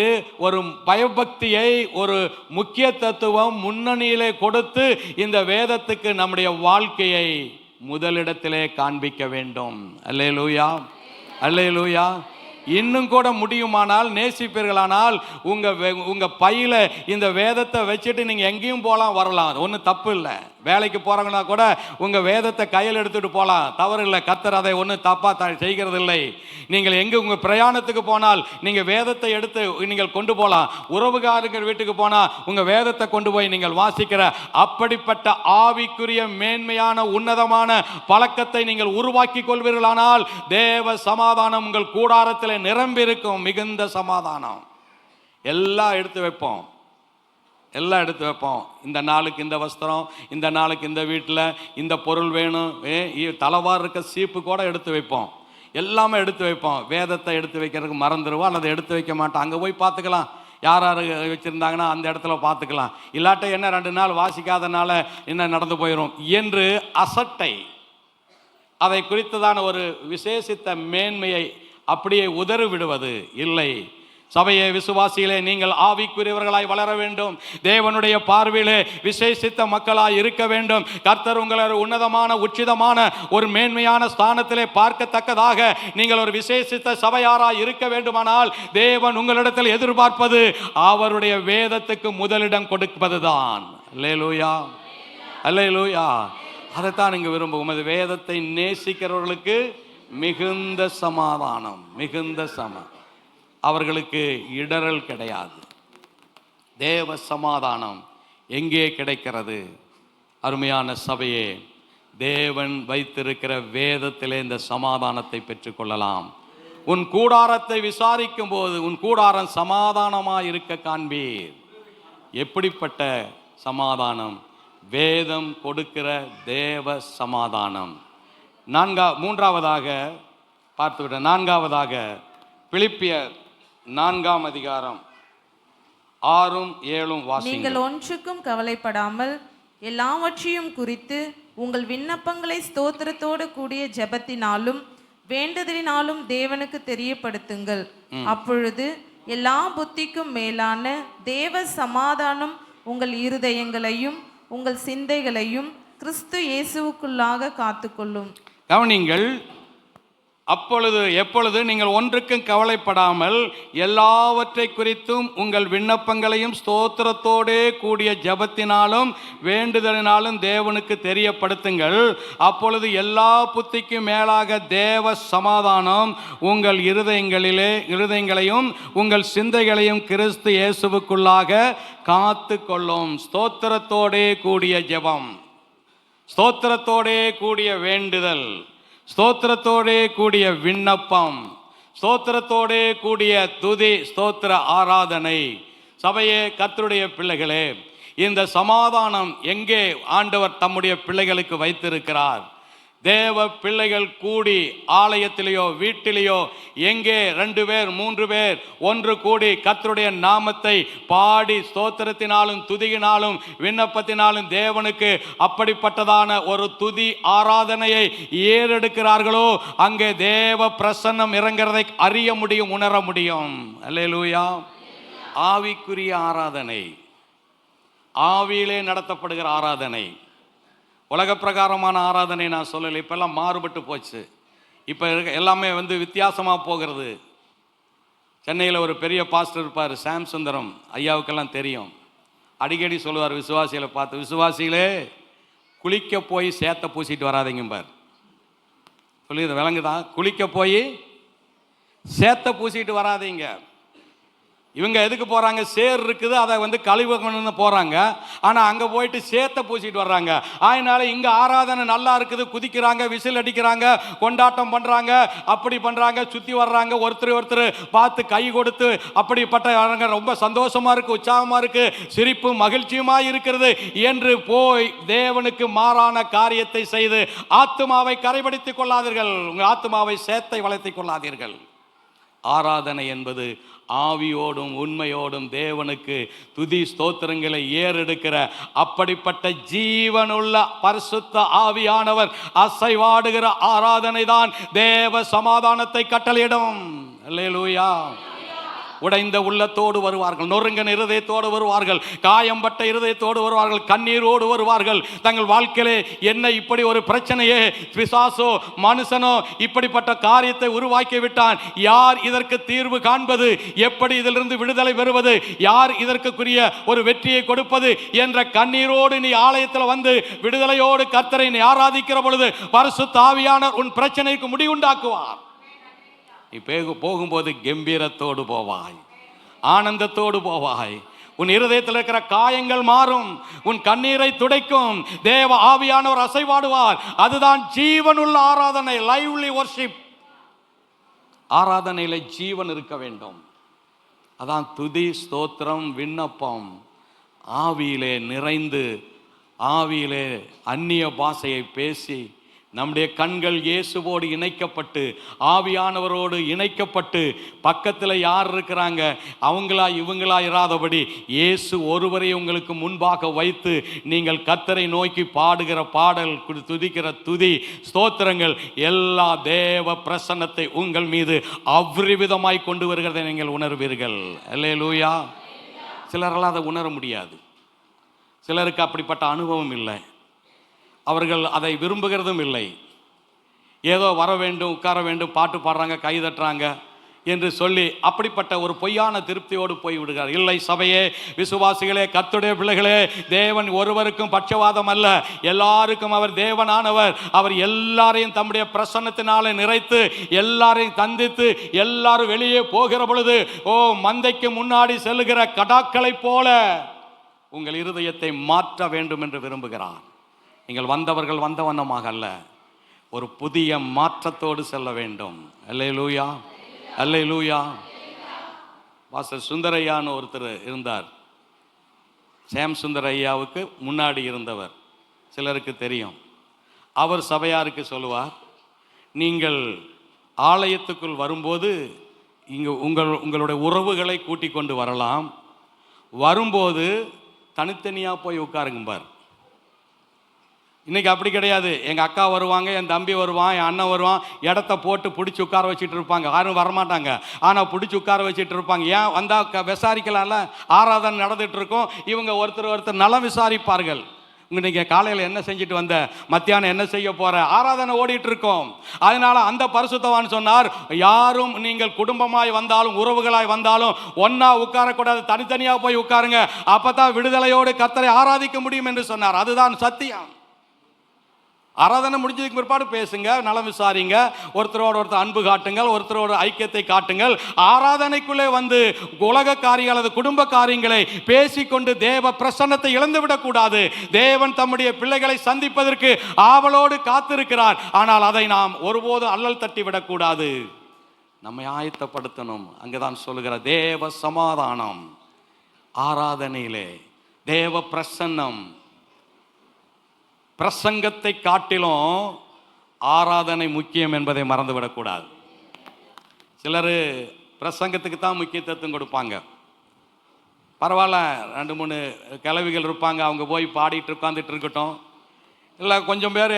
B: ஒரு பயபக்தியை, ஒரு முக்கியத்துவம் முன்னணியிலே கொடுத்து இந்த வேதத்துக்கு நம்முடைய வாழ்க்கையை முதலிடத்திலே காண்பிக்க வேண்டும். அல்லேலூயா, அல்லேலூயா. இன்னும் கூட முடியுமானால், நேசிப்பீர்களானால் உங்க பையில இந்த வேதத்தை வச்சுட்டு நீங்க எங்கேயும் போகலாம், வரலாம், ஒன்றும் தப்பு இல்லை. வேலைக்கு போறாங்கன்னா கூட உங்க வேதத்தை கையில் எடுத்துட்டு போகலாம், தவறு இல்லை. கர்த்தர் அதை ஒன்றும் தப்பா செய்கிறது இல்லை. நீங்கள் எங்க உங்க பிரயாணத்துக்கு போனால் நீங்க வேதத்தை எடுத்து நீங்கள் கொண்டு போகலாம். உறவுகாரர்கள் வீட்டுக்கு போனா உங்க வேதத்தை கொண்டு போய் நீங்கள் வாசிக்கிற அப்படிப்பட்ட ஆவிக்குரிய மேன்மையான உன்னதமான பழக்கத்தை நீங்கள் உருவாக்கி கொள்வீர்களானால் தேவ சமாதானம் உங்கள் கூடாரத்தில் நிரம்பி இருக்கும். மிகுந்த சமாதானம். எல்லாம் எடுத்து வைப்போம், எல்லாம் எடுத்து வைப்போம். இந்த நாளுக்கு இந்த வஸ்திரம், இந்த நாளுக்கு இந்த வீட்டில் இந்த பொருள் வேணும், தலைவார் இருக்க சீப்பு கூட எடுத்து வைப்போம். எல்லாமே எடுத்து வைப்போம். வேதத்தை எடுத்து வைக்கிறதுக்கு மறந்துடுவோம், அல்லது எடுத்து வைக்க மாட்டோம். அங்கே போய் பார்த்துக்கலாம், யார் யார் வச்சுருந்தாங்கன்னா அந்த இடத்துல பார்த்துக்கலாம். இல்லாட்ட என்ன 2 நாள் வாசிக்காதனால என்ன நடந்து போயிடும் என்று அசட்டை, அதை குறித்ததான ஒரு விசேஷித்த மேன்மையை அப்படியே உதறி விடுவது இல்லை. சபையே, விசுவாசிகளே, நீங்கள் ஆவிக்குரியவர்களாய் வளர வேண்டும். தேவனுடைய பார்வையிலே விசேஷித்த மக்களாய் இருக்க வேண்டும். கர்த்தர் உங்களை உன்னதமான, உச்சிதமான, ஒரு மேன்மையான ஸ்தானத்திலே பார்க்கத்தக்கதாக நீங்கள் ஒரு விசேஷித்த சபையாராய் இருக்க வேண்டுமானால் தேவன் உங்களிடத்தில் எதிர்பார்ப்பது அவருடைய வேதத்துக்கு முதலிடம் கொடுப்பதுதான். அல்லேலூயா, அல்லேலூயா. அதைத்தான் இங்கு விரும்பும். உமது வேதத்தை நேசிக்கிறவர்களுக்கு மிகுந்த சமாதானம், மிகுந்த அவர்களுக்கு இடரல் கிடையாது. தேவ சமாதானம் எங்கே கிடைக்கிறது? அருமையான சபையே, தேவன் வைத்திருக்கிற வேதத்திலே இந்த சமாதானத்தை பெற்றுக்கொள்ளலாம். உன் கூடாரத்தை விசாரிக்கும் போது உன் கூடாரம் சமாதானமாக இருக்க காண்பீர். எப்படிப்பட்ட சமாதானம்? வேதம் கொடுக்கிற தேவ சமாதானம். மூன்றாவதாக பார்த்துவிட்ட, 4ஆவதாக பிலிப்பியர் 4ஆம் அதிகாரம் 6ம் 7ம் வாசியுங்கள்.
E: நீங்கள் ஒன்றுக்கும் கவலைப்படாமல் எல்லாவற்றையும் குறித்து உங்கள் விண்ணப்பங்களை ஸ்தோத்திரத்தோடு கூடிய ஜெபத்தினாலும் வேண்டுதலினாலும் தேவனுக்கு தெரியப்படுத்துங்கள். அப்பொழுது எல்லா புத்திக்கும் மேலான தேவ சமாதானம் உங்கள் இருதயங்களையும் உங்கள் சிந்தைகளையும் கிறிஸ்து இயேசுவுக்குள்ளாக காத்துக்கொள்ளும்.
B: கவனிங்கள், அப்பொழுது எப்பொழுது நீங்கள் ஒன்றுக்கும் கவலைப்படாமல் எல்லாவற்றை குறித்தும் உங்கள் விண்ணப்பங்களையும் ஸ்தோத்திரத்தோடே கூடிய ஜெபத்தினாலும் வேண்டுதலினாலும் தேவனுக்கு தெரியப்படுத்துங்கள். அப்பொழுது எல்லா புத்திக்கும் மேலாக தேவ சமாதானம் உங்கள் இருதயங்களையும் உங்கள் சிந்தைகளையும் கிறிஸ்து இயேசுவுக்குள்ளாக காத்து கொள்ளும். ஸ்தோத்திரத்தோடே கூடிய ஜெபம், ஸ்தோத்திரத்தோடே கூடிய வேண்டுதல், ஸ்தோத்திரத்தோடே கூடிய விண்ணப்பம், ஸ்தோத்திரத்தோடே கூடிய துதி, ஸ்தோத்திர ஆராதனை. சபையே, கர்த்தருடைய பிள்ளைகளே, இந்த சமாதானம் எங்கே ஆண்டவர் தம்முடைய பிள்ளைகளுக்கு வைத்திருக்கிறார்? தேவ பிள்ளைகள் கூடி ஆலயத்திலேயோ வீட்டிலேயோ எங்கே 2 பேர் 3 பேர் ஒன்று கூடி கர்த்தருடைய நாமத்தை பாடி ஸ்தோத்திரத்தினாலும் துதியினாலும் விண்ணப்பத்தினாலும் தேவனுக்கு அப்படிப்பட்டதான ஒரு துதி ஆராதனையை ஏறெடுக்கிறார்களோ அங்கே தேவ பிரசன்னம் இறங்கிறதை அறிய முடியும், உணர முடியும். அல்லேலூயா. ஆவிக்குரிய ஆராதனை, ஆவியிலே நடத்தப்படுகிற ஆராதனை. உலக பிரகாரமான ஆராதனை நான் சொல்லலை, இப்பெல்லாம் மாறுபட்டு போச்சு. இப்போ எல்லாமே வித்தியாசமாக போகிறது. சென்னையில் ஒரு பெரிய பாஸ்டர் இருப்பார், சாம் சுந்தரம் ஐயாவுக்கெல்லாம் தெரியும். அடிக்கடி சொல்லுவார் விசுவாசிகளை பார்த்து, விசுவாசிகளே குளிக்க போய் சேத்தை பூசிட்டு வராதிங்கம்பார். சொல்லிது விளங்குதான்? குளிக்க போய் சேத்தை பூசிட்டு வராதிங்க. இவங்க எதுக்கு போகிறாங்க? சேர் இருக்குது, அதை கழுவணும்னு போகிறாங்க. ஆனால் அங்கே போயிட்டு சேத்தை பூசிட்டு வர்றாங்க. அதனால இங்கே ஆராதனை நல்லா இருக்குது, குதிக்கிறாங்க, விசில் அடிக்கிறாங்க, கொண்டாட்டம் பண்ணுறாங்க, அப்படி பண்ணுறாங்க, சுற்றி வர்றாங்க, ஒருத்தர் பார்த்து கை கொடுத்து அப்படிப்பட்ட ரொம்ப சந்தோஷமாக இருக்குது, உற்சாகமாக இருக்குது, சிரிப்பு மகிழ்ச்சியுமாக இருக்கிறது என்று போய் தேவனுக்கு மாறான காரியத்தை செய்து ஆத்துமாவை கரைபடித்துக் கொள்ளாதீர்கள், உங்கள் ஆத்துமாவை சேத்தை வளர்த்திக் கொள்ளாதீர்கள். ஆராதனை என்பது ஆவியோடும் உண்மையோடும் தேவனுக்கு துதி ஸ்தோத்திரங்களை ஏறெடுக்கிற அப்படிப்பட்ட ஜீவனுள்ள பரிசுத்த ஆவியானவர் அசைவாடுகிற ஆராதனை தான் தேவ சமாதானத்தை கட்டளையிடும். அல்லேலூயா. உடைந்த உள்ளத்தோடு வருவார்கள், நொறுங்கின இருதயத்தோடு வருவார்கள், காயம்பட்ட இருதயத்தோடு வருவார்கள், கண்ணீரோடு வருவார்கள். தங்கள் வாழ்க்கையிலே என்ன இப்படி ஒரு பிரச்சனையே, பிசாசோ மனுஷனோ இப்படிப்பட்ட காரியத்தை உருவாக்கி விட்டான், யார் இதற்கு தீர்வு காண்பது, எப்படி இதிலிருந்து விடுதலை பெறுவது, யார் இதற்குரிய ஒரு வெற்றியை கொடுப்பது என்ற கண்ணீரோடு நீ ஆலயத்தில் விடுதலையோடு கர்த்தரை நீ ஆராதிக்கிற பொழுது பரிசுத்த ஆவியானவர் உன் பிரச்சனைக்கு முடிவுண்டாக்குவார். நீ போகும்போது கம்பீரத்தோடு போவாய், ஆனந்தத்தோடு போவாய். உன் இருதயத்தில் இருக்கிற காயங்கள் மாறும், உன் கண்ணீரை துடைக்கும் தேவ ஆவியானவர் அசைவாடுவார். அதுதான் ஜீவனுள்ள ஆராதனை, லைவ்லி வர்ஷிப். ஆராதனையில ஜீவன் இருக்க வேண்டும். அதான் துதி ஸ்தோத்திரம் விண்ணப்பம். ஆவியிலே நிறைந்து, ஆவியிலே அந்நிய பாஷையை பேசி, நம்முடைய கண்கள் இயேசுவோடு இணைக்கப்பட்டு ஆவியானவரோடு இணைக்கப்பட்டு பக்கத்தில் யார் இருக்கிறாங்க அவங்களா இவங்களா இராதபடி இயேசு ஒருவரை உங்களுக்கு முன்பாக வைத்து நீங்கள் கர்த்தரை நோக்கி பாடுகிற பாடல், துதிக்கிற துதி ஸ்தோத்திரங்கள் எல்லா தேவ பிரசன்னத்தை உங்கள் மீது அவ்விதமாய் கொண்டு வருகிறதை நீங்கள் உணர்வீர்கள். அல்லேலூயா. சிலரெல்லாம் அதை உணர முடியாது, சிலருக்கு அப்படிப்பட்ட அனுபவம் இல்லை, அவர்கள் அதை விரும்புகிறதும் இல்லை. ஏதோ வர வேண்டும், உட்கார வேண்டும், பாட்டு பாடுறாங்க, கை தட்டுறாங்க என்று சொல்லி அப்படிப்பட்ட ஒரு பொய்யான திருப்தியோடு போய் விடுகிறார். இல்லை சபையே, விசுவாசிகளே, கர்த்தருடைய பிள்ளைகளே, தேவன் ஒருவருக்கும் பட்சவாதம் அல்ல, எல்லாருக்கும் அவர் தேவனானவர். அவர் எல்லாரையும் தம்முடைய பிரசன்னத்தினாலே நிறைத்து எல்லாரையும் தந்தித்து எல்லாரும் வெளியே போகிற பொழுது மந்தைக்கு முன்னாடி செல்லுகிற கடாக்களை போல உங்கள் இருதயத்தை மாற்ற வேண்டும் என்று விரும்புகிறார். நீங்கள் வந்தவர்கள் வந்த வண்ணமாக அல்ல, ஒரு புதிய மாற்றத்தோடு செல்ல வேண்டும். அல்லேலூயா, அல்லேலூயா. பாஸ்டர் சுந்தரையான்னு ஒருத்தர் இருந்தார், சாம் சுந்தரையாவுக்கு முன்னாடி இருந்தவர், சிலருக்கு தெரியும். அவர் சபையாருக்கு சொல்லுவார், நீங்கள் ஆலயத்துக்குள் வரும்போது இங்கே உங்களுடைய உறவுகளை கூட்டிக் கொண்டு வரலாம், வரும்போது தனித்தனியாக போய் உட்காருங்கம்பார். இன்றைக்கி அப்படி கிடையாது. எங்கள் அக்கா வருவாங்க, என் தம்பி வருவான், என் அண்ணன் வருவான், இடத்த போட்டு பிடிச்சி உட்கார வச்சுட்டு இருப்பாங்க. யாரும் வரமாட்டாங்க, ஆனால் பிடிச்சி உட்கார வச்சுட்டு இருப்பாங்க. ஏன் வந்தால் விசாரிக்கலாம்ல, ஆராதனை நடந்துகிட்டு இருக்கோம், இவங்க ஒருத்தர் நலம் விசாரிப்பார்கள். இன்னைக்கு காலையில் என்ன செஞ்சுட்டு வந்த, மத்தியானம் என்ன செய்ய போற, ஆராதனை ஓடிட்டு இருக்கோம். அதனால அந்த பரிசுத்தவான் சொன்னார், யாரும் நீங்கள் குடும்பமாய் வந்தாலும் உறவுகளாய் வந்தாலும் ஒன்னா உட்காரக்கூடாது, தனித்தனியாக போய் உட்காருங்க, அப்பதான் விடுதலையோடு கர்த்தரை ஆராதிக்க முடியும் என்று சொன்னார். அதுதான் சத்தியம். ஆராதனை முடிஞ்சதுக்கு பிற்பாடு பேசுங்க, நலம் விசாரிங்க, ஒருத்தரோட ஒருத்தர் அன்பு காட்டுங்கள், ஒருத்தரோட ஐக்கியத்தை காட்டுங்கள். ஆராதனைக்குள்ளே வந்து உலக காரியங்கள் அல்லது குடும்ப காரியங்களை பேசிக்கொண்டு தேவ பிரசன்னத்தை இழந்துவிடக் கூடாது. தேவன் தம்முடைய பிள்ளைகளை சந்திப்பதற்கு ஆவலோடு காத்திருக்கிறார். ஆனால் அதை நாம் ஒருபோதும் அல்லல் தட்டி விடக்கூடாது, நம்மை ஆயத்தப்படுத்தணும். அங்கதான் சொல்லுகிற தேவ சமாதானம், ஆராதனையிலே தேவ பிரசன்னம். பிரசங்கத்தை காட்டிலும் ஆராதனை முக்கியம் என்பதை மறந்துவிடக்கூடாது. சிலர் பிரசங்கத்துக்கு தான் முக்கியத்துவம் கொடுப்பாங்க. பரவாயில்ல, 2-3 கிழவிகள் இருப்பாங்க, அவங்க போய் பாடிட்டு உட்காந்துட்டு இருக்கட்டும். இல்லை கொஞ்சம் பேர்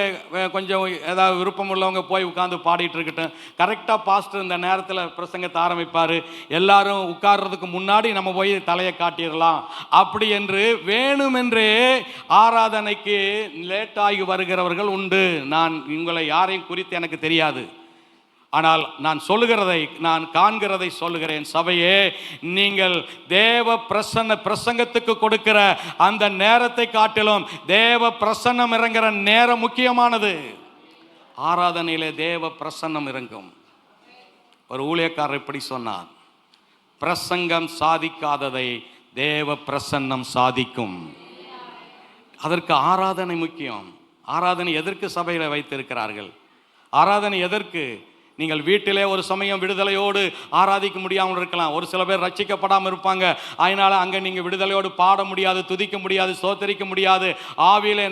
B: கொஞ்சம் ஏதாவது விருப்பம் உள்ளவங்க போய் உட்காந்து பாடிட்டு இருக்கட்டும். கரெக்டாக பாஸ்டர் இந்த நேரத்தில் பிரசங்கத்தை ஆரம்பிப்பார். எல்லாரும் உட்கார்றதுக்கு முன்னாடி நம்ம போய் தலையை காட்டிடலாம் அப்படி என்று வேணுமென்றே ஆராதனைக்கு லேட்டாகி வருகிறவர்கள் உண்டு. நான் உங்களை யாரையும் குறித்து எனக்கு தெரியாது. ஆனால் நான் சொல்லுகிறதை, நான் காண்கிறதை சொல்லுகிறேன். சபையே, நீங்கள் தேவ பிரசங்கத்துக்கு கொடுக்கிற அந்த நேரத்தை காட்டிலும் தேவ பிரசன்னம் இறங்குற நேரம் முக்கியமானது. ஆராதனையிலே தேவ பிரசன்னம் இறங்கும். ஒரு ஊழியக்காரர் இப்படி சொன்னார், பிரசங்கம் சாதிக்காததை தேவ பிரசன்னம் சாதிக்கும். அதற்கு ஆராதனை முக்கியம். ஆராதனை எதற்கு சபையில் வைத்திருக்கிறார்கள்? ஆராதனை எதற்கு? நீங்கள் வீட்டிலே ஒரு சமயம் விடுதலையோடு ஆராதிக்க முடியாமல் இருக்கலாம். ஒரு சில பேர் ரட்சிக்கப்படாமல் இருப்பாங்க. அதனால அங்கே நீங்கள் விடுதலையோடு பாட முடியாது, துதிக்க முடியாது, ஸ்தோத்தரிக்க முடியாது, ஆவியிலே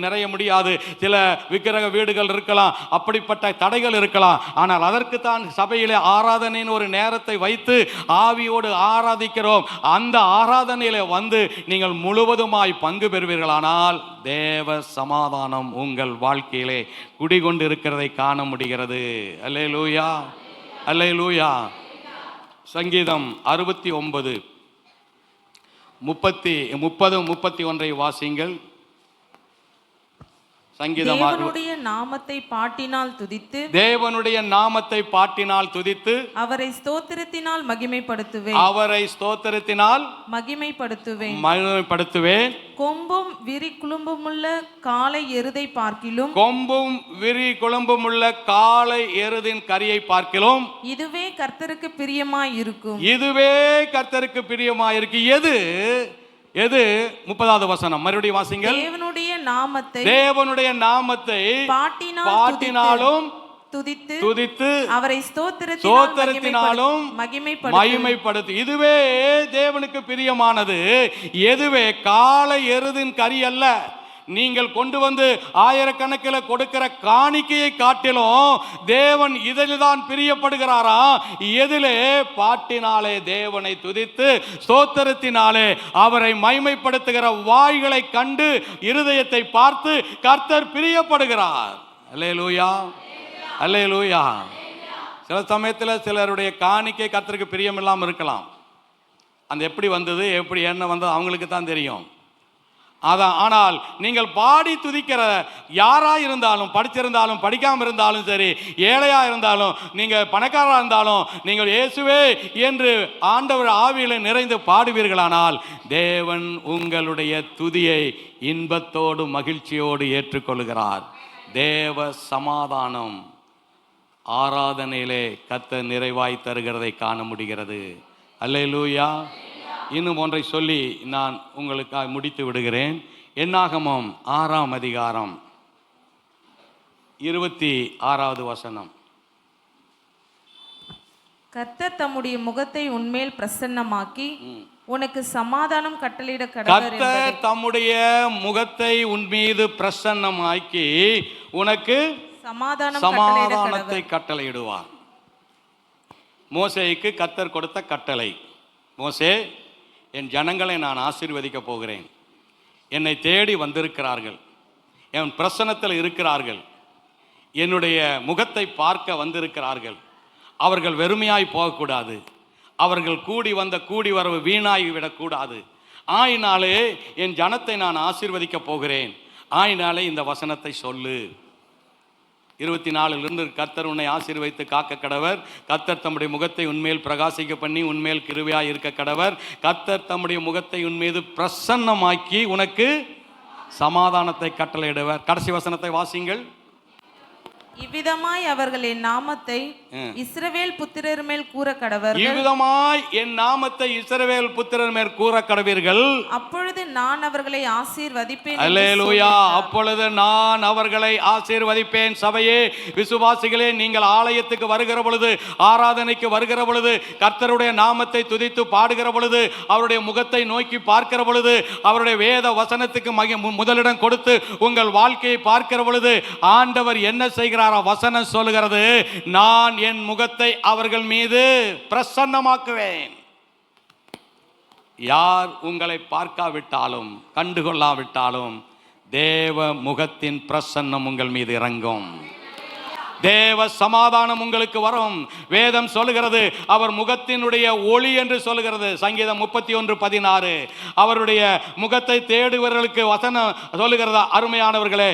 B: நிறைய முடியாது. சில விக்கிரக வீடுகள் இருக்கலாம், அப்படிப்பட்ட தடைகள் இருக்கலாம். ஆனால் அதற்கு தான் சபையிலே ஆராதனைன்னு ஒரு நேரத்தை வைத்து ஆவியோடு ஆராதிக்கிறோம். அந்த ஆராதனையிலே வந்து நீங்கள் முழுவதுமாய் பங்கு பெறுவீர்களானால் தேவ சமாதானம் உங்கள் வாழ்க்கையிலே குடிகொண்டு இருக்கிறதை காண முடிகிறது. அல்லேலூயா, அல்லேலூயா. சங்கீதம் 69 30-31 வாசிங்கள். சங்கீதம்
E: தேவனுடைய நாமத்தை பாட்டினால் துதித்து,
B: தேவனுடைய நாமத்தை பாட்டினால் துதித்து,
E: அவரை ஸ்தோத்திரத்தினால் மகிமைப்படுத்துவேன்,
B: அவரை ஸ்தோத்திரத்தினால்
E: மகிமைப்படுத்துவேன்,
B: மகிமைப்படுத்துவேன்.
E: கொம்பும் விரி குழும்புமுள்ள காளை எருதை பார்க்கிலும்,
B: கொம்பும் விரி குழும்புமுள்ள காளை எருதின் கரியை பார்க்கிலும்
E: இதுவே கர்த்தருக்கு பிரியமாய் இருக்கும்.
B: இதுவே கர்த்தருக்கு பிரியமாயிருக்கு. எது எது? 30வது வசனம் மறுபடியும் வாசிங்கள். தேவனுடைய நாமத்தை பாட்டினாலும் துதித்து அவரை ஸ்தோத்திரத்தினாலும் மகிமைப்படுத்து. இதுவே தேவனுக்கு பிரியமானது. எதுவே? காளை எருதின் கரி அல்ல. நீங்கள் கொண்டு வந்து ஆயிரக்கணக்கில் கொடுக்கிற காணிக்கையை காட்டிலும் தேவன் இதில் தான் பிரியப்படுகிறாரா? எதிலே? பாட்டினாலே தேவனை துதித்து ஸ்தோத்திரத்தினாலே அவரை மகிமைப்படுத்துகிற வாய்களை கண்டு இருதயத்தை பார்த்து கர்த்தர் பிரியப்படுகிறார். அல்லேலூயா, அல்லேலூயா. சில சமயத்தில் சிலருடைய காணிக்கை கர்த்தருக்கு பிரியம் இல்லாமல் இருக்கலாம். அந்த எப்படி வந்தது, எப்படி என்ன வந்தது அவங்களுக்கு தான் தெரியும். அதான். ஆனால் நீங்கள் பாடி துதிக்கிற யாராக இருந்தாலும், படிச்சிருந்தாலும் படிக்காமல் இருந்தாலும் சரி, ஏழையாக இருந்தாலும், நீங்கள் பணக்காரராக இருந்தாலும், நீங்கள் இயேசுவே என்று ஆண்டவர் ஆவியில் நிறைந்து பாடுவீர்களானால் தேவன் உங்களுடைய துதியை இன்பத்தோடு மகிழ்ச்சியோடு ஏற்றுக்கொள்கிறார். தேவ சமாதானம் ஆராதனையிலே கர்த்தர் நிறைவாய் தருகிறதை காண முடிகிறது. அல்லேலூயா. இன்னும் ஒன்றை சொல்லி நான் உங்களுக்காக முடித்து விடுகிறேன். என்னாகமம் 6ஆம் அதிகாரம் 26வது வசனம்.
E: கர்த்தர் தம்முடைய முகத்தை உன்மேல் பிரசன்னமாக்கி உனக்கு சமாதானம் கட்டளையிட கடவர்.
B: கர்த்தர் தம்முடைய முகத்தை உன் மீது பிரசன்னமாக்கி உனக்கு சமாதானத்தை கட்டளையிடுவார். மோசேக்கு கர்த்தர் கொடுத்த கட்டளை, மோசே, என் ஜனங்களை நான் ஆசீர்வதிக்க போகிறேன். என்னை தேடி வந்திருக்கிறார்கள், என் பிரசன்னத்தில் இருக்கிறார்கள், என்னுடைய முகத்தை பார்க்க வந்திருக்கிறார்கள். அவர்கள் வெறுமையாய் போகக்கூடாது, அவர்கள் கூடி வரவு வீணாகி விடக்கூடாது. ஆயினாலே என் ஜனத்தை நான் ஆசீர்வதிக்க போகிறேன்.
C: ஆயினாலே இந்த வசனத்தை சொல்லு. 24 கர்த்தர் உன்னை ஆசீர்வதித்து காக்க கடவர். கர்த்தர் தம்முடைய முகத்தை உன்மேல் பிரகாசிக்க பண்ணி உன்மேல் கிருபையாய் இருக்க கடவர். கர்த்தர் தம்முடைய முகத்தை உன்மீது பிரசன்னமாக்கி உனக்கு சமாதானத்தை கட்டளையிடுவர். கடைசி வசனத்தை வாசிங்கள்.
E: இவ்விதமாய் அவர்கள் என் நாமத்தை இஸ்ரவேல் புத்திரர் மேல் கூற கடவர்கள்.
C: இவ்விதமாய் என் நாமத்தை இஸ்ரவேல் புத்திரர் மேல் கூற கடவீர்கள்.
E: அப்பொழுது நான் அவர்களை ஆசீர்வதிப்பேன்.
C: அல்லேலூயா. அப்பொழுது நான் அவர்களை ஆசீர்வதிப்பேன். சபையே, விசுவாசிகளே, நீங்கள் ஆலயத்துக்கு வருகிற பொழுது, ஆராதனைக்கு வருகிற பொழுது, கர்த்தருடைய நாமத்தை துதித்து பாடுகிற பொழுது, அவருடைய முகத்தை நோக்கி பார்க்கிற பொழுது, அவருடைய வேத வசனத்துக்கு முதலிடம் கொடுத்து உங்கள் வாழ்க்கையை பார்க்கிற பொழுது, ஆண்டவர் என்ன செய்கிறார்? வசனம் சொல்லுகிறது, நான் என் முகத்தை அவர்கள் மீது பிரசன்னமாக்குவேன். யார் உங்களை பார்க்காவிட்டாலும் கண்டுகொள்ளாவிட்டாலும் தேவ முகத்தின் பிரசன்னம் உங்கள் மீது இறங்கும். தேவ சமாதானம் உங்களுக்கு வரும். வேதம் சொல்லுகிறது, அவர் முகத்தினுடைய ஒளி என்று சொல்லுகிறது. சங்கீதம் 31:16. அவருடைய முகத்தை தேடுவர்களுக்கு வசனம் சொல்லுகிறது, அருமையானவர்களே,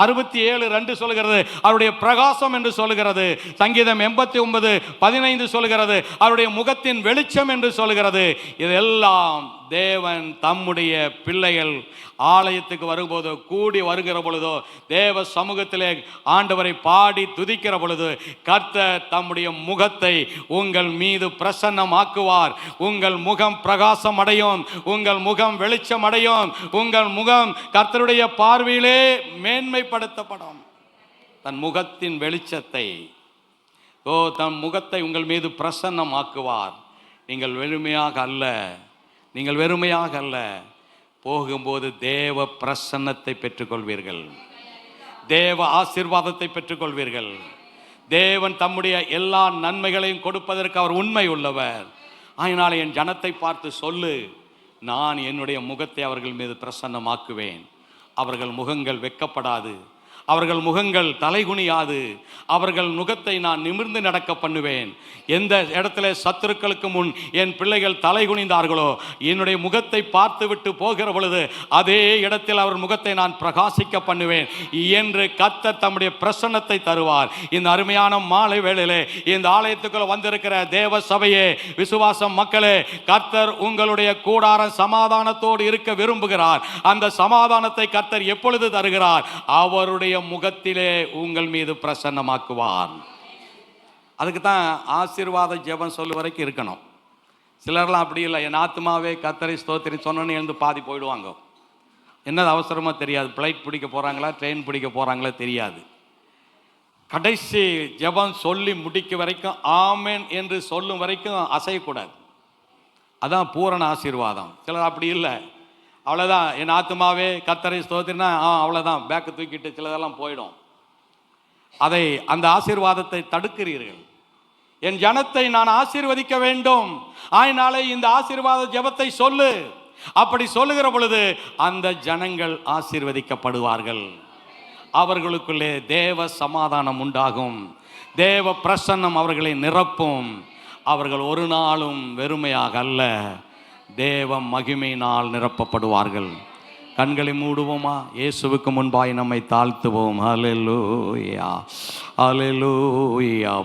C: 67:2 சொல்லுகிறது, அவருடைய பிரகாசம் என்று சொல்லுகிறது. சங்கீதம் 89:15 சொல்லுகிறது, அவருடைய முகத்தின் வெளிச்சம் என்று சொல்லுகிறது. இதெல்லாம் தேவன் தம்முடைய பிள்ளைகள் ஆலயத்துக்கு வரும்போதோ, கூடி வருகிற பொழுதோ, தேவ சமூகத்திலே ஆண்டவரை பாடி துதிக்கிற பொழுது, கர்த்தர் தம்முடைய முகத்தை உங்கள் மீது பிரசன்னமாக்குவார். உங்கள் முகம் பிரகாசம் அடையும், உங்கள் முகம் வெளிச்சம் அடையும், உங்கள் முகம் கர்த்தருடைய பார்வையிலே மேன்மைப்படுத்தப்படும். தன் முகத்தின் வெளிச்சத்தை, தன் முகத்தை உங்கள் மீது பிரசன்னமாக்குவார். நீங்கள் வெறுமையாக அல்ல, போகும்போது தேவ பிரசன்னத்தை பெற்றுக்கொள்வீர்கள். தேவ ஆசீர்வாதத்தை பெற்றுக்கொள்வீர்கள். தேவன் தம்முடைய எல்லா நன்மைகளையும் கொடுப்பதற்கு அவர் உண்மை உள்ளவர். அதனால் என் ஜனத்தை பார்த்து சொல்லு, நான் என்னுடைய முகத்தை அவர்கள் மீது பிரசன்னமாக்குவேன். அவர்கள் முகங்கள் வெட்கப்படாது, அவர்கள் முகங்கள் தலைகுனியாது, அவர்கள் முகத்தை நான் நிமிர்ந்து நடக்க பண்ணுவேன். எந்த இடத்துல சத்துருக்களுக்கு முன் என் பிள்ளைகள் தலைகுனிந்தார்களோ, என்னுடைய முகத்தை பார்த்து விட்டு போகிற பொழுது அதே இடத்தில் அவர் முகத்தை நான் பிரகாசிக்க பண்ணுவேன் என்று கர்த்தர் தம்முடைய பிரசன்னத்தை தருவார். இந்த அருமையான மாலை வேளையிலே இந்த ஆலயத்துக்குள்ள வந்திருக்கிற தேவ சபையே, விசுவாசம் மக்களே, கர்த்தர் உங்களுடைய கூடாரம் சமாதானத்தோடு இருக்க விரும்புகிறார். அந்த சமாதானத்தை கர்த்தர் எப்பொழுது தருகிறார்? அவருடைய முகத்திலே உங்கள் மீது பிரசன்னமாக்குவார். அதுக்கு தான் ஆசீர்வாத ஜெபம் சொல்லு வரைக்கும் இருக்கணும். சிலர்லாம் அப்படி இல்லை, என் ஆத்மாவே கர்த்தரை ஸ்தோத்திரி சொன்னோன்னு எழுந்து பாதி போயிடுவாங்க. என்னது அவசரமோ தெரியாது, ஃப்ளைட் பிடிக்க போகிறாங்களா ட்ரெயின் பிடிக்க போகிறாங்களா தெரியாது. கடைசி ஜெபம் சொல்லி முடிக்க வரைக்கும், ஆமென் என்று சொல்லும் வரைக்கும் அசையக்கூடாது. அதான் பூரண ஆசீர்வாதம். சிலர் அப்படி இல்லை, அவ்வளோதான் என் ஆத்மாவே கர்த்தரை ஸ்தோத்திரினா அவ்வளோதான், பேக்கு தூக்கிட்டு சிலதெல்லாம் போயிடும். அந்த ஆசீர்வாதத்தை தடுக்கிறீர்கள். என் ஜனத்தை நான் ஆசீர்வதிக்க வேண்டும், ஆயினாலே இந்த ஆசீர்வாத ஜெபத்தை சொல்லு. அப்படி சொல்லுகிற பொழுது அந்த ஜனங்கள் ஆசீர்வதிக்கப்படுவார்கள். அவர்களுக்குள்ளே தேவ சமாதானம் உண்டாகும், தேவ பிரசன்னம் அவர்களை நிரப்பும். அவர்கள் ஒரு நாளும் வெறுமையாக அல்ல, தேவ மகிமையினால் நிரப்பப்படுவார்கள். கண்களை மூடுவோமா? இயேசுவுக்கு முன்பாய் நம்மை தாழ்த்துவோம். ஹல்லேலூயா, ஹல்லேலூயா.